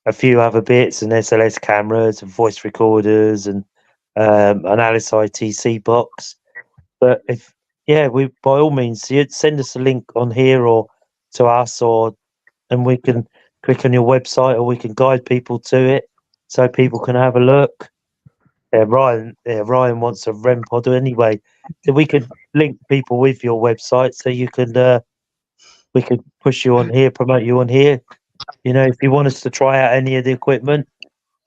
a few other bits, and SLS cameras and voice recorders, and an Alice ITC box. But we by all means, send us a link on here or to us, and we can click on your website, or we can guide people to it so people can have a look. Ryan wants a REM pod anyway. So we could link people with your website so you can we could push you on here, promote you on here. You know, if you want us to try out any of the equipment,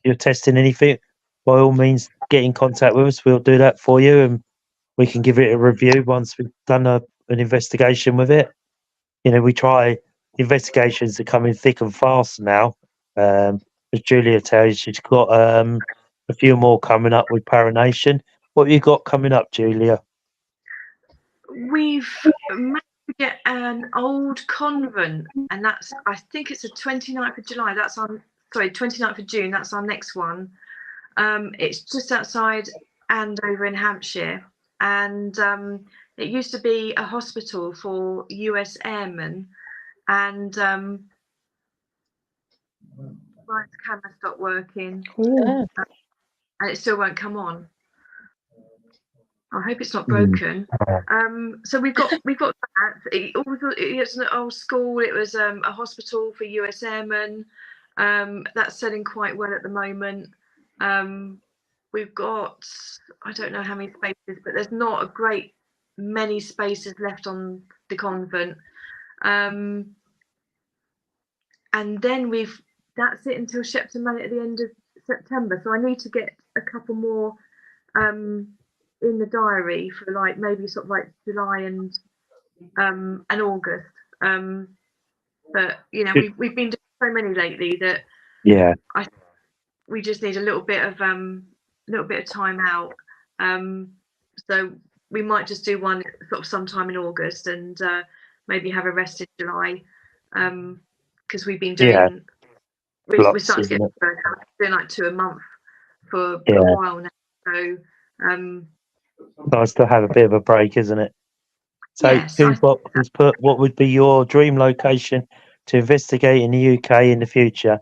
you're testing anything, by all means get in contact with us. We'll do that for you, and we can give it a review once we've done an investigation with it. You know, we try investigations are coming thick and fast now. As Julia tells you, she's got a few more coming up with Paranation. What have you got coming up, Julia? We've managed to get an old convent, and that's, I think it's the 29th of July. That's on, sorry, 29th of June. That's our next one. It's just outside Andover in Hampshire, and it used to be a hospital for US airmen, and my camera stopped working, Yeah. and it still won't come on. I hope it's not broken. So we've got that. It's an old school. It was a hospital for US airmen. That's selling quite well at the moment. We've got, I don't know how many spaces, but there's not a great many spaces left on the convent. And then that's it until Shepton Mallet at the end of September. So I need to get a couple more in the diary for like maybe sort of like July and August. But you know, we've been doing so many lately that we just need a little bit of time out. So we might just do one sort of sometime in August and maybe have a rest in July, because we've been doing we're starting to get burnt out. We're doing like 2 a month for a while now. So nice to have a bit of a break, isn't it? So yes, Box has put, what would be your dream location to investigate in the UK in the future?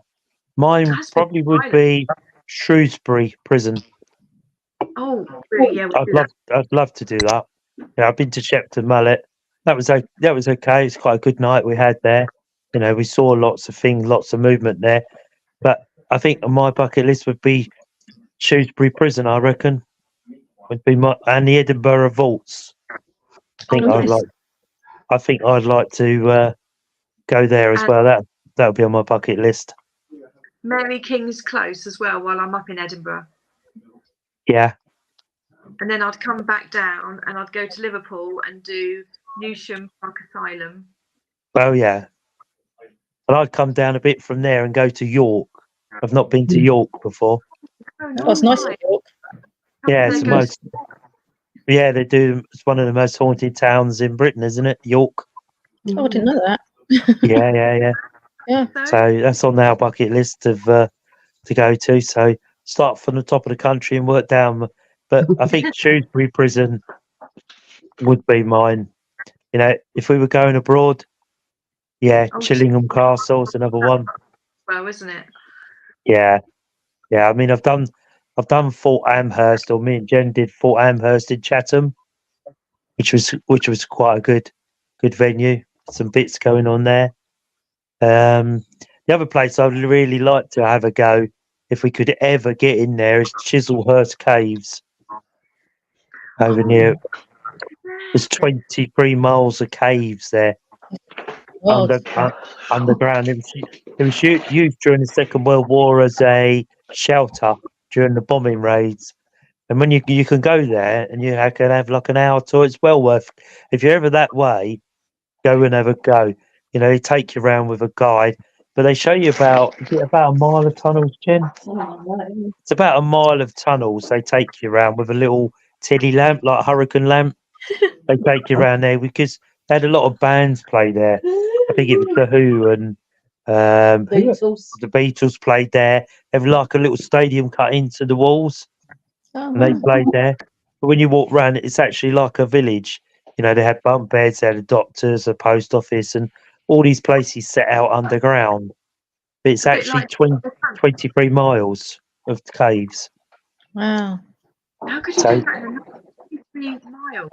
Mine probably would be Shrewsbury Prison. Oh, really? Yeah, I'd love to do that. Yeah, I've been to Shepton Mallet. That was okay. It's quite a good night we had there. You know, we saw lots of things, lots of movement there. But I think on my bucket list would be Shrewsbury Prison. I reckon would be and the Edinburgh Vaults. I think I'd like to go there as well. That would be on my bucket list. Mary King's Close as well while I'm up in Edinburgh. Yeah. And then I'd come back down and I'd go to Liverpool and do Newsham Park Asylum. Oh yeah. And I'd come down a bit from there and go to York. I've not been to York before. Oh, it's nice in York. Yeah, it's the most. Yeah, they do. It's one of the most haunted towns in Britain, isn't it? York. Oh, I didn't know that. Yeah. So that's on our bucket list of to go to. So start from the top of the country and work down. But I think Shrewsbury Prison would be mine. You know, if we were going abroad, Chillingham Castle's another one. Well, isn't it? Yeah. I mean, I've done Fort Amherst, or me and Jen did Fort Amherst in Chatham, which was quite a good venue. Some bits going on there. The other place I'd really like to have a go, if we could ever get in there, is Chislehurst Caves over near. There's 23 miles of caves there. Underground. It was used during the Second World War as a shelter during the bombing raids. And when you can go there and you can have like an hour tour, it's well worth. If you're ever that way, go and have a go. You know, they take you around with a guide, but they show you about a mile of tunnels, Jen. It's about a mile of tunnels. They take you around with a little tilly lamp, like a hurricane lamp. They take you around there because they had a lot of bands play there. I think it was The Who and the Beatles played there. They have like a little stadium cut into the walls, and they played there. But when you walk around, it's actually like a village. You know, they had bunk beds, they had a doctor's, a post office, and all these places set out underground. But it's actually 23 miles of caves. Wow. How could you do that in 23 miles?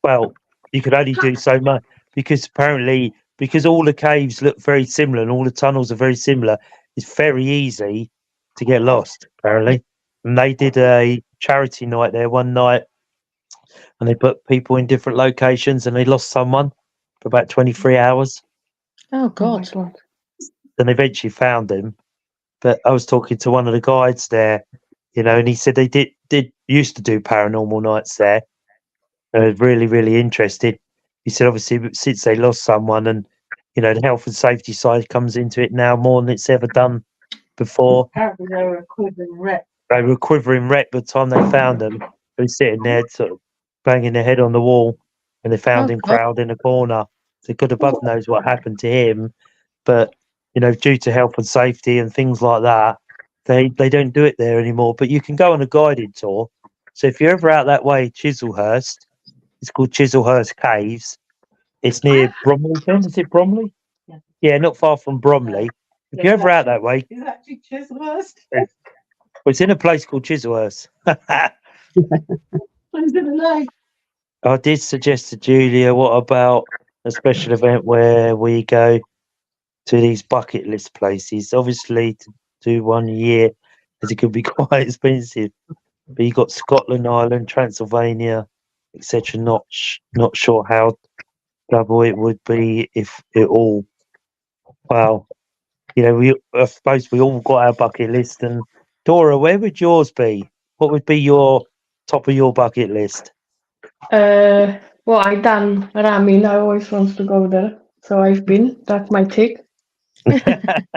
Well, you could only do so much because apparently because all the caves look very similar and all the tunnels are very similar, it's very easy to get lost, apparently. And they did a charity night there one night, and they put people in different locations, and they lost someone for about 23 hours. Oh Oh my God. God. Then eventually found him. But I was talking to one of the guides there, and he said they did used to do paranormal nights there. And it was really, really interested. He said, obviously, since they lost someone, and the health and safety side comes into it now more than it's ever done before. Apparently they were a quivering wreck. They were a quivering wreck by the time they found them. They were sitting there, sort of banging their head on the wall, and they found Oh, him God. crowded in a corner. So God above knows what happened to him, but due to health and safety and things like that, they don't do it there anymore. But you can go on a guided tour. So if you're ever out that way, Chislehurst, it's called Chislehurst Caves. It's near Bromley. Is it Bromley? Yeah, not far from Bromley. If you're ever out that way, Is that actually Chislehurst? well, it's in a place called Chislehurst. What is it like? I did suggest to Julia, what about a special event where we go to these bucket list places? Obviously, to do 1 year, as it could be quite expensive. But you got Scotland, Ireland, Transylvania, etc. Not sure how double it would be if it all. Well, I suppose we all got our bucket list. And Dora, where would yours be? What would be your top of your bucket list? Well, I done Ramin. I always want to go there. So I've been. That's my tick.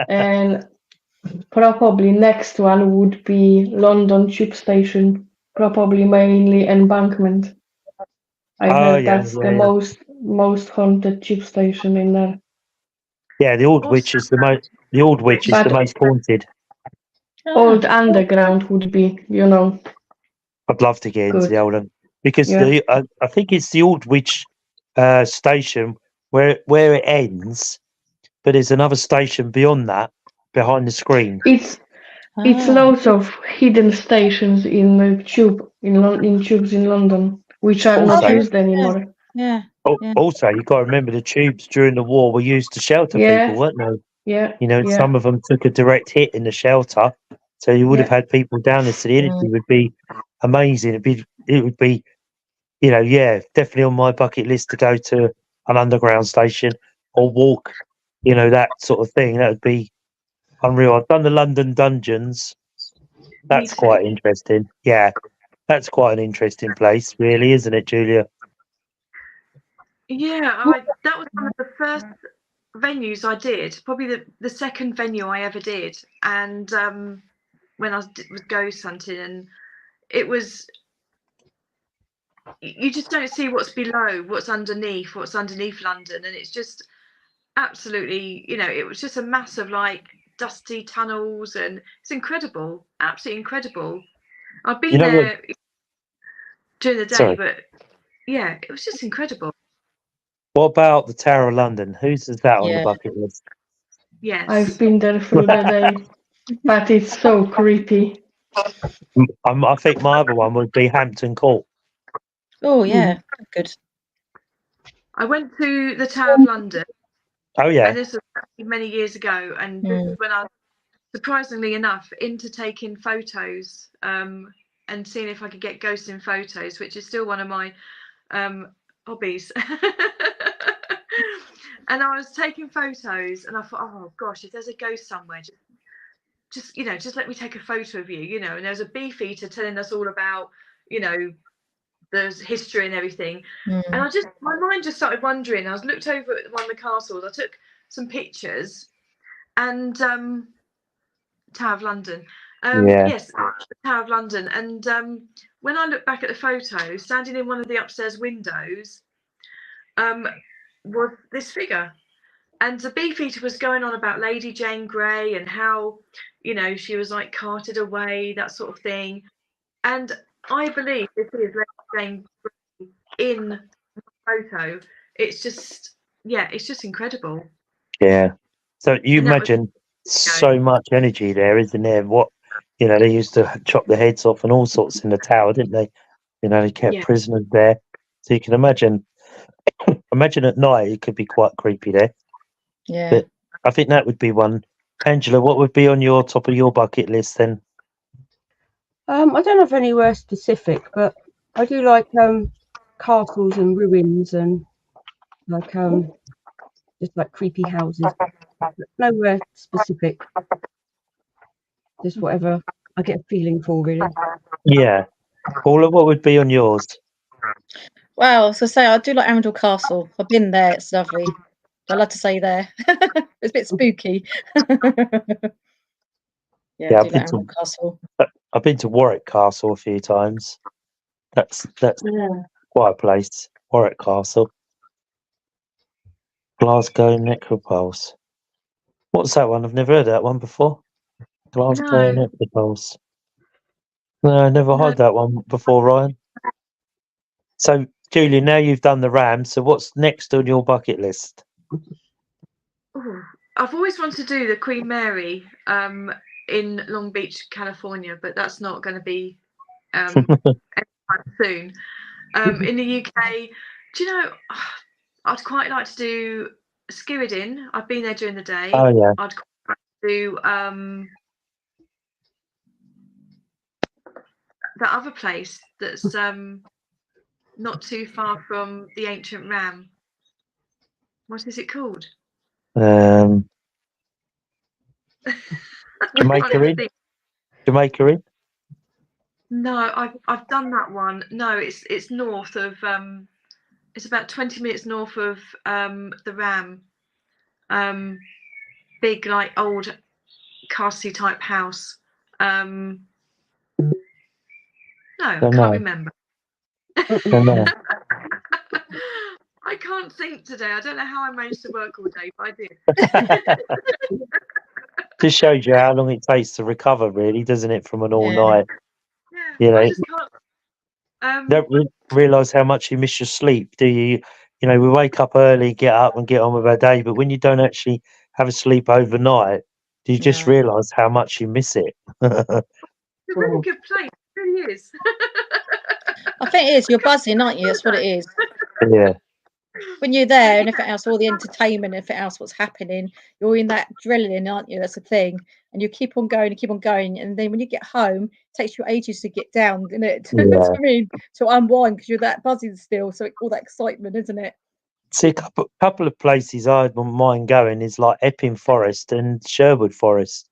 And probably next one would be London Tube Station. Probably mainly Embankment. I Oh, heard yeah, that's yeah, the yeah. most haunted tube station in there. Yeah, the Old Witch is the most. The Old Witch is the But- most haunted. Old Underground would be, I'd love to get into Good. the old one because Yeah. I think it's the Old Witch station where it ends, but there's another station beyond that, behind the screen. It's loads of hidden stations in the tube in tubes in London, which are not Also- used anymore. Yeah. Yeah. Also, you've got to remember the tubes during the war were used to shelter Yeah. people, weren't they? Yeah. Some of them took a direct hit in the shelter, so you would have had people down there. So the energy would be amazing. It would be, definitely on my bucket list to go to an underground station or walk, that sort of thing. That would be unreal. I've done the London dungeons. That's too. quite interesting. Yeah, that's quite an interesting place, really, isn't it, Julia? Yeah, that was one of the first venues I did, probably the second venue I ever did, and when I was ghost hunting, and it was, you just don't see what's below, what's underneath London, and it's just absolutely, it was just a massive dusty tunnels, and it's incredible, absolutely incredible. I've been there during the day, Sorry. but yeah, it was just incredible. What about the Tower of London? Whose is that on the Yeah. bucket list? Yes. I've been there through the day, but it's so creepy. I think my other one would be Hampton Court. Oh yeah. Good. I went to the Tower of London, Oh yeah, and this was many years ago, and this is when I, surprisingly enough, into taking photos and seeing if I could get ghosts in photos, which is still one of my hobbies. And I was taking photos, and I thought, oh gosh, if there's a ghost somewhere, just let me take a photo of you, and there's a beefeater telling us all about, there's history and everything. And my mind just started wandering. I was looked over at one of the castles, I took some pictures, and Tower of London. Yes, the Tower of London. And when I look back at the photo, standing in one of the upstairs windows was this figure. And the beefeater was going on about Lady Jane Grey and how, she was carted away, that sort of thing. And I believe this is Lady Jane Grey in the photo. It's just incredible. yeah. So you And that was- imagine so much energy there, isn't there? What they used to chop the heads off and all sorts in the tower, didn't they? They kept Yeah. prisoners there. So you can imagine. Imagine at night it could be quite creepy there. Yeah. But I think that would be one. Angela, what would be on your top of your bucket list then? I don't have anywhere specific, but I do like castles and ruins and like just like creepy houses. But nowhere specific. Just whatever I get a feeling for, really. Yeah. Paula, what would be on yours? Well, so say I do like Arundel Castle. I've been there; it's lovely. I love to stay there. It's a bit spooky. Yeah, I I've do been like Arundel Castle. I've been to Warwick Castle a few times. That's Yeah. quite a place. Warwick Castle. Glasgow Necropolis. What's that one? I've never heard that one before. Glasgow No. Necropolis. No, I never No. heard that one before, Ryan. So, Julian, now you've done the Ram, so what's next on your bucket list? Ooh, I've always wanted to do the Queen Mary in Long Beach, California, but that's not going to be anytime soon. In the UK, do you know, I'd quite like to do Skirridin. I've been there during the day. Oh, yeah. I'd quite like to do the other place that's not too far from the ancient ram. What is it called? Jamaica Inn? Jamaica Inn? No, I've done that one. No, it's north of it's about 20 minutes north of the Ram. Big like old castle type house. No, I Don't can't know. remember. Don't know. I can't think today. I don't know how I managed to work all day, but I did. Just shows you how long it takes to recover, really, doesn't it, from an all Yeah. night? Yeah, You know, I just can't. don't realise how much you miss your sleep, do you? You know, we wake up early, get up and get on with our day, but when you don't actually have a sleep overnight, do you just No. realise how much you miss it? It's a really good place. It really is. I think it is. You're buzzing, aren't you? That's what it is. Yeah, When you're there and everything else, all the entertainment, everything else, what's happening, you're in that adrenaline, aren't you? That's the thing. And you keep on going and keep on going. And then when you get home, it takes you ages to get down, isn't it? Do you know yeah. what I mean? To unwind because you're that buzzing still. So all that excitement, isn't it? See, a couple of places I wouldn't mind going is like Epping Forest and Sherwood Forest.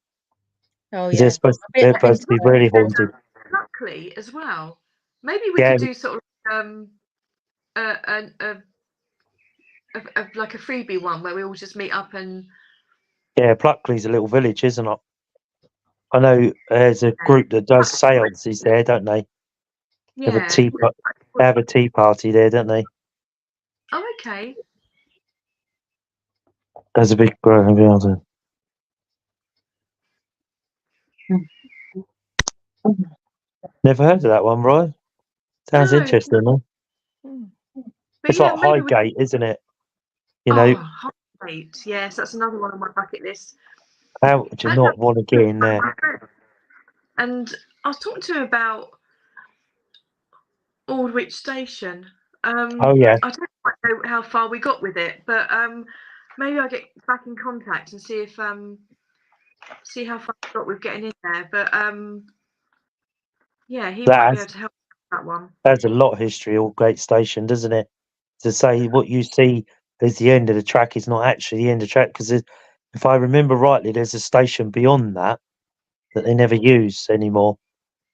Oh, 'Cause yeah. they're I've been supposed to be to really haunted. Luckily, as well. Maybe we Yeah, could do sort of like a freebie one where we all just meet up and yeah, Pluckley's a little village, isn't it? I know there's a group that does seances there, don't they? They have a yeah. they have a tea party there, don't they? Oh, okay. There's a big building. Never heard of that one, Roy. Sounds No. interesting, huh? But It's yeah, like maybe we. Highgate, isn't it? You know, Oh, Highgate. Yes, that's another one on my bucket list. how would you not want to get in there? And I was talking to him about Aldwych Station. Oh, yeah. I don't quite know how far we got with it, but maybe I'll get back in contact and see if see how far we got with getting in there. But yeah, he might be able to help with that one. That's a lot of history, Aldgate Station, doesn't it? To say what you see as the end of the track is not actually the end of the track, because if I remember rightly, there's a station beyond that they never use anymore.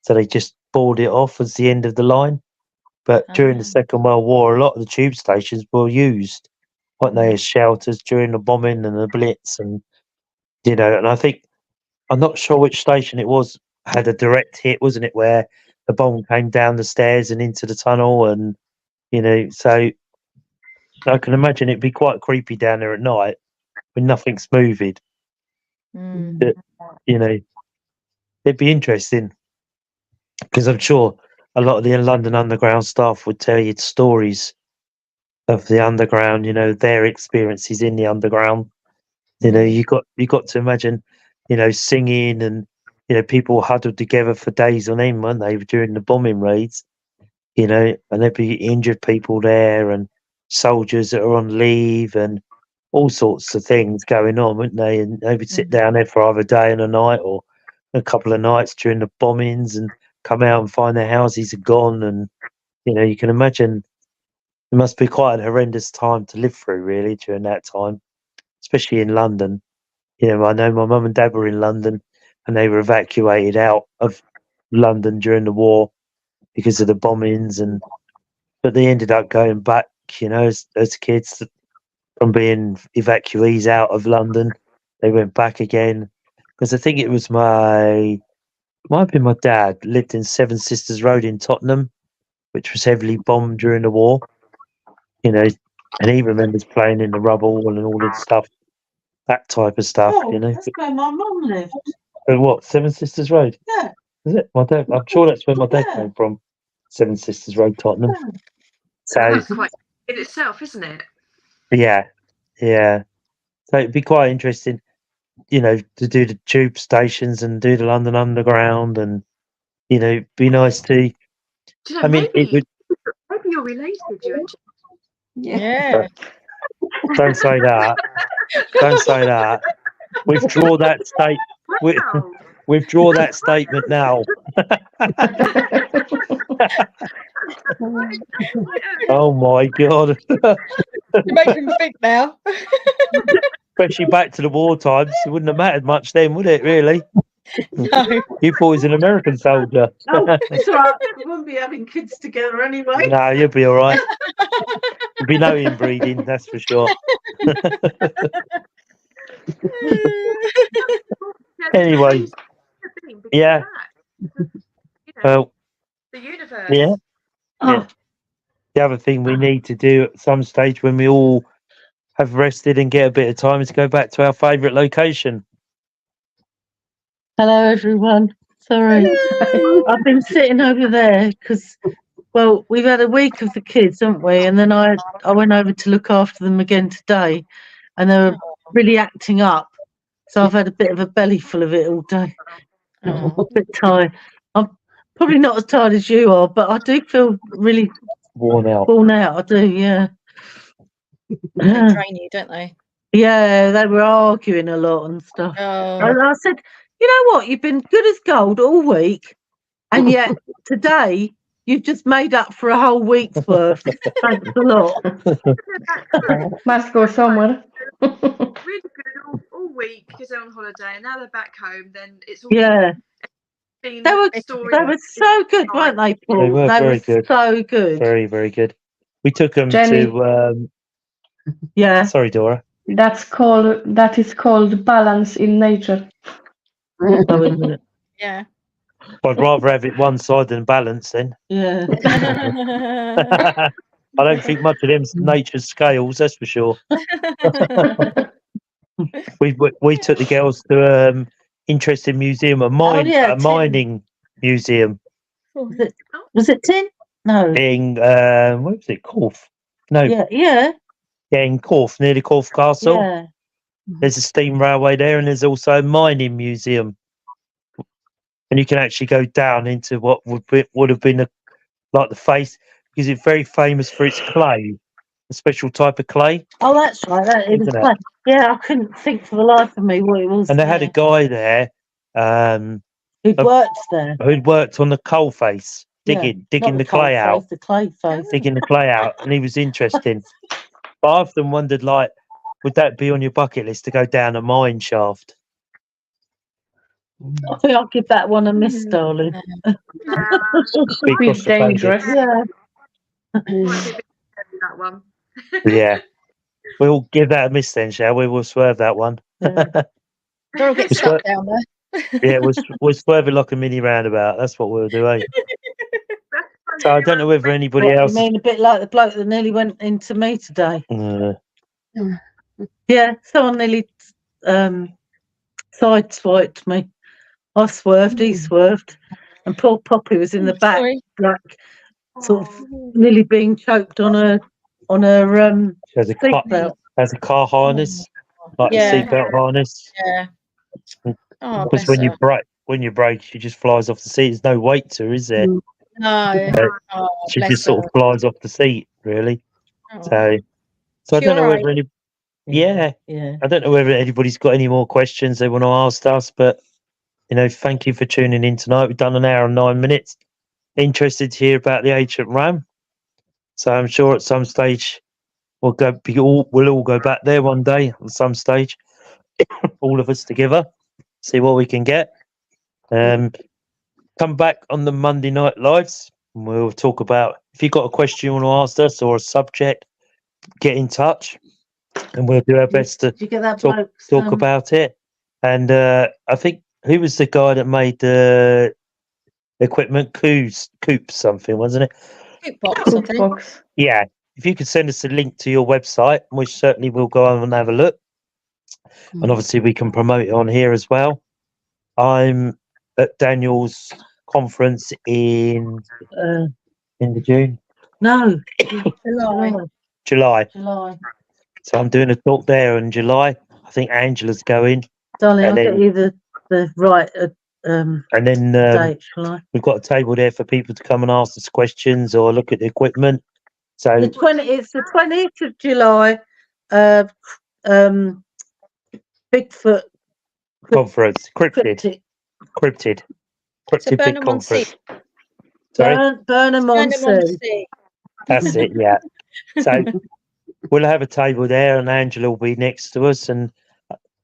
So they just board it off as the end of the line. But during the Second World War, a lot of the tube stations were used, weren't they, as shelters during the bombing and the Blitz, and and I think I'm not sure which station it was had a direct hit, wasn't it, where the bomb came down the stairs and into the tunnel, and so I can imagine it'd be quite creepy down there at night when nothing's moving. But, it'd be interesting because I'm sure a lot of the London Underground staff would tell you stories of the underground, their experiences in the underground. You got to imagine, singing and people huddled together for days on end, weren't they, during the bombing raids? And there'd be injured people there and soldiers that are on leave, and all sorts of things going on, wouldn't they? And they would sit down there for either a day and a night or a couple of nights during the bombings and come out and find their houses are gone. And, you can imagine it must be quite a horrendous time to live through, really, during that time, especially in London. I know my mum and dad were in London and they were evacuated out of London during the war because of the bombings, but they ended up going back, as kids from being evacuees out of London. They went back again because I think it was might have been my dad lived in Seven Sisters Road in Tottenham, which was heavily bombed during the war. And he remembers playing in the rubble and all the stuff, that type of stuff. That's where my mum lived. And what, Seven Sisters Road? Yeah. Is it? My dad. I'm sure that's where my dad came from. Seven Sisters Road, Tottenham. So That's quite in itself, isn't it? yeah. So it'd be quite interesting, to do the tube stations and do the London Underground, and be nice to. Do you know, I mean, maybe you're related, you and Yeah. Don't say that. Don't say that. Withdraw that state. Wow. Withdraw that statement now. Oh my God. You make him think now. Especially back to the war times, it wouldn't have mattered much then, would it, really? No. You thought he was an American soldier. Oh, it's all right. We wouldn't be having kids together anyway. No, you'll be all right. There'll be no inbreeding, that's for sure. Anyway, yeah. Well, the universe. yeah. Oh, The other thing we need to do at some stage when we all have rested and get a bit of time is go back to our favourite location. hello everyone. Sorry, I've been sitting over there because, well, we've had a week of the kids, haven't we? And then I went over to look after them again today, and they were really acting up. So I've had a bit of a belly full of it all day. I'm a bit tired. I'm probably not as tired as you are, but I do feel really Worn out. I do, yeah. They drain you, don't they? Yeah, they were arguing a lot and stuff. Oh. And I said, you know what? You've been good as gold all week, and yet today you've just made up for a whole week's worth. Thanks a lot. Must go somewhere. Really good all week because they're on holiday, and now they're back home. Then it's all Yeah, been they were so good, weren't they, Paul? They were very good. So good. Very, very good. We took them Jenny. to. Yeah. Sorry, Dora. That is called balance in nature. Oh, isn't it? Yeah. I'd rather have it one side than balance then. Yeah. I don't think much of them's nature's scales, that's for sure. We took the girls to interesting museum, a mining museum Was it tin? No. in where was it? Corfe? No, Yeah. in Corfe, near the Corfe Castle. Yeah. There's a steam railway there, and there's also a mining museum. And you can actually go down into what would have been like the face, because it's very famous for its clay, a special type of clay. Oh, that's right. It was Isn't it? clay. Yeah, I couldn't think for the life of me what it was. And they had a guy there who worked there. who'd worked on the coal face, digging Not the clay coal out, face, the clay face. digging the clay out, and he was interesting. But I often wondered, like, would that be on your bucket list to go down a mine shaft? I think I'll give that one a miss, darling. It's dangerous. Yeah. that one. Yeah. We'll give that a miss then, shall we? We'll swerve that one. They'll get stuck down there. Yeah, we'll swerve it like a mini roundabout. That's what we'll do, eh? So I don't know whether anybody What, else. you mean a bit like the bloke that nearly went into me today? Yeah, someone nearly sideswiped me. I swerved, he swerved, and poor Poppy was in the back, Sorry. like sort of nearly being choked on her There's a car harness, like Yeah. a seatbelt harness. Yeah. Oh, Because bless her. when you brake, she just flies off the seat. There's no weight to her, is there? No. Oh, She bless just sort her. of flies off the seat, really. Oh. So I She don't know alright? whether any. Yeah. Yeah. I don't know whether anybody's got any more questions they want to ask us, but thank you for tuning in tonight. We've done an hour and 9 minutes. Interested to hear about the ancient Ram. So I'm sure at some stage we'll all go back there one day at some stage, all of us together, see what we can get. Come back on the Monday night lives and we'll talk about, if you've got a question you want to ask us or a subject, get in touch and we'll do our best to Did you get that talk bloke's, about it. And I think, who was the guy that made the equipment? Coop something, wasn't it? Coop box, I Cook think. box. Yeah. If you could send us a link to your website, we certainly will go on and have a look. And obviously we can promote it on here as well. I'm at Daniel's conference in the June. No, July. July. July. So I'm doing a talk there in July. I think Angela's going. Darling, And I'll get then- you the right And then date, shall I? we've got a table there for people to come and ask us questions or look at the equipment. So It's the 20th of July. Bigfoot conference, cryptid So big Burnham on Sea. conference. Sorry, Burnham on Burnham on Sea. Sea. that's it. Yeah. So we'll have a table there, and Angela will be next to us. And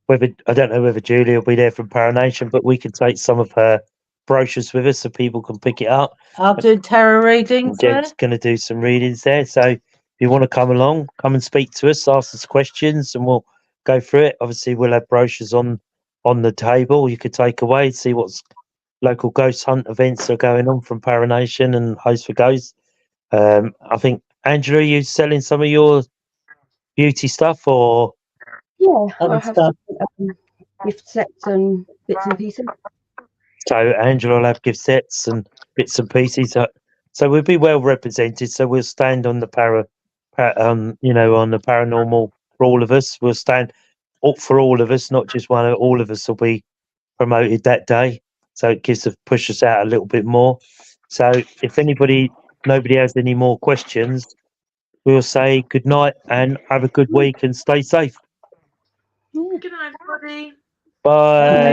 I don't know whether Julie will be there from Paranation, but we can take some of her brochures with us so people can pick it up. I'll do tarot readings there. Jen's going to do some readings there. So if you want to come along, come and speak to us, ask us questions, and we'll go through it. Obviously, we'll have brochures on the table you could take away, see what's local ghost hunt events are going on from Paranation and Host for Ghosts. I think, Angela, are you selling some of your beauty stuff or? Yeah, Other I have stuff. some gift sets and bits and pieces. So Angela will have gift sets and bits and pieces. So we'll be well represented. So we'll stand on the on the paranormal for all of us. We'll stand up for all of us, not just one. All of us will be promoted that day. So it push us out a little bit more. So if nobody has any more questions, we'll say good night and have a good week and stay safe. Good night, everybody. Bye.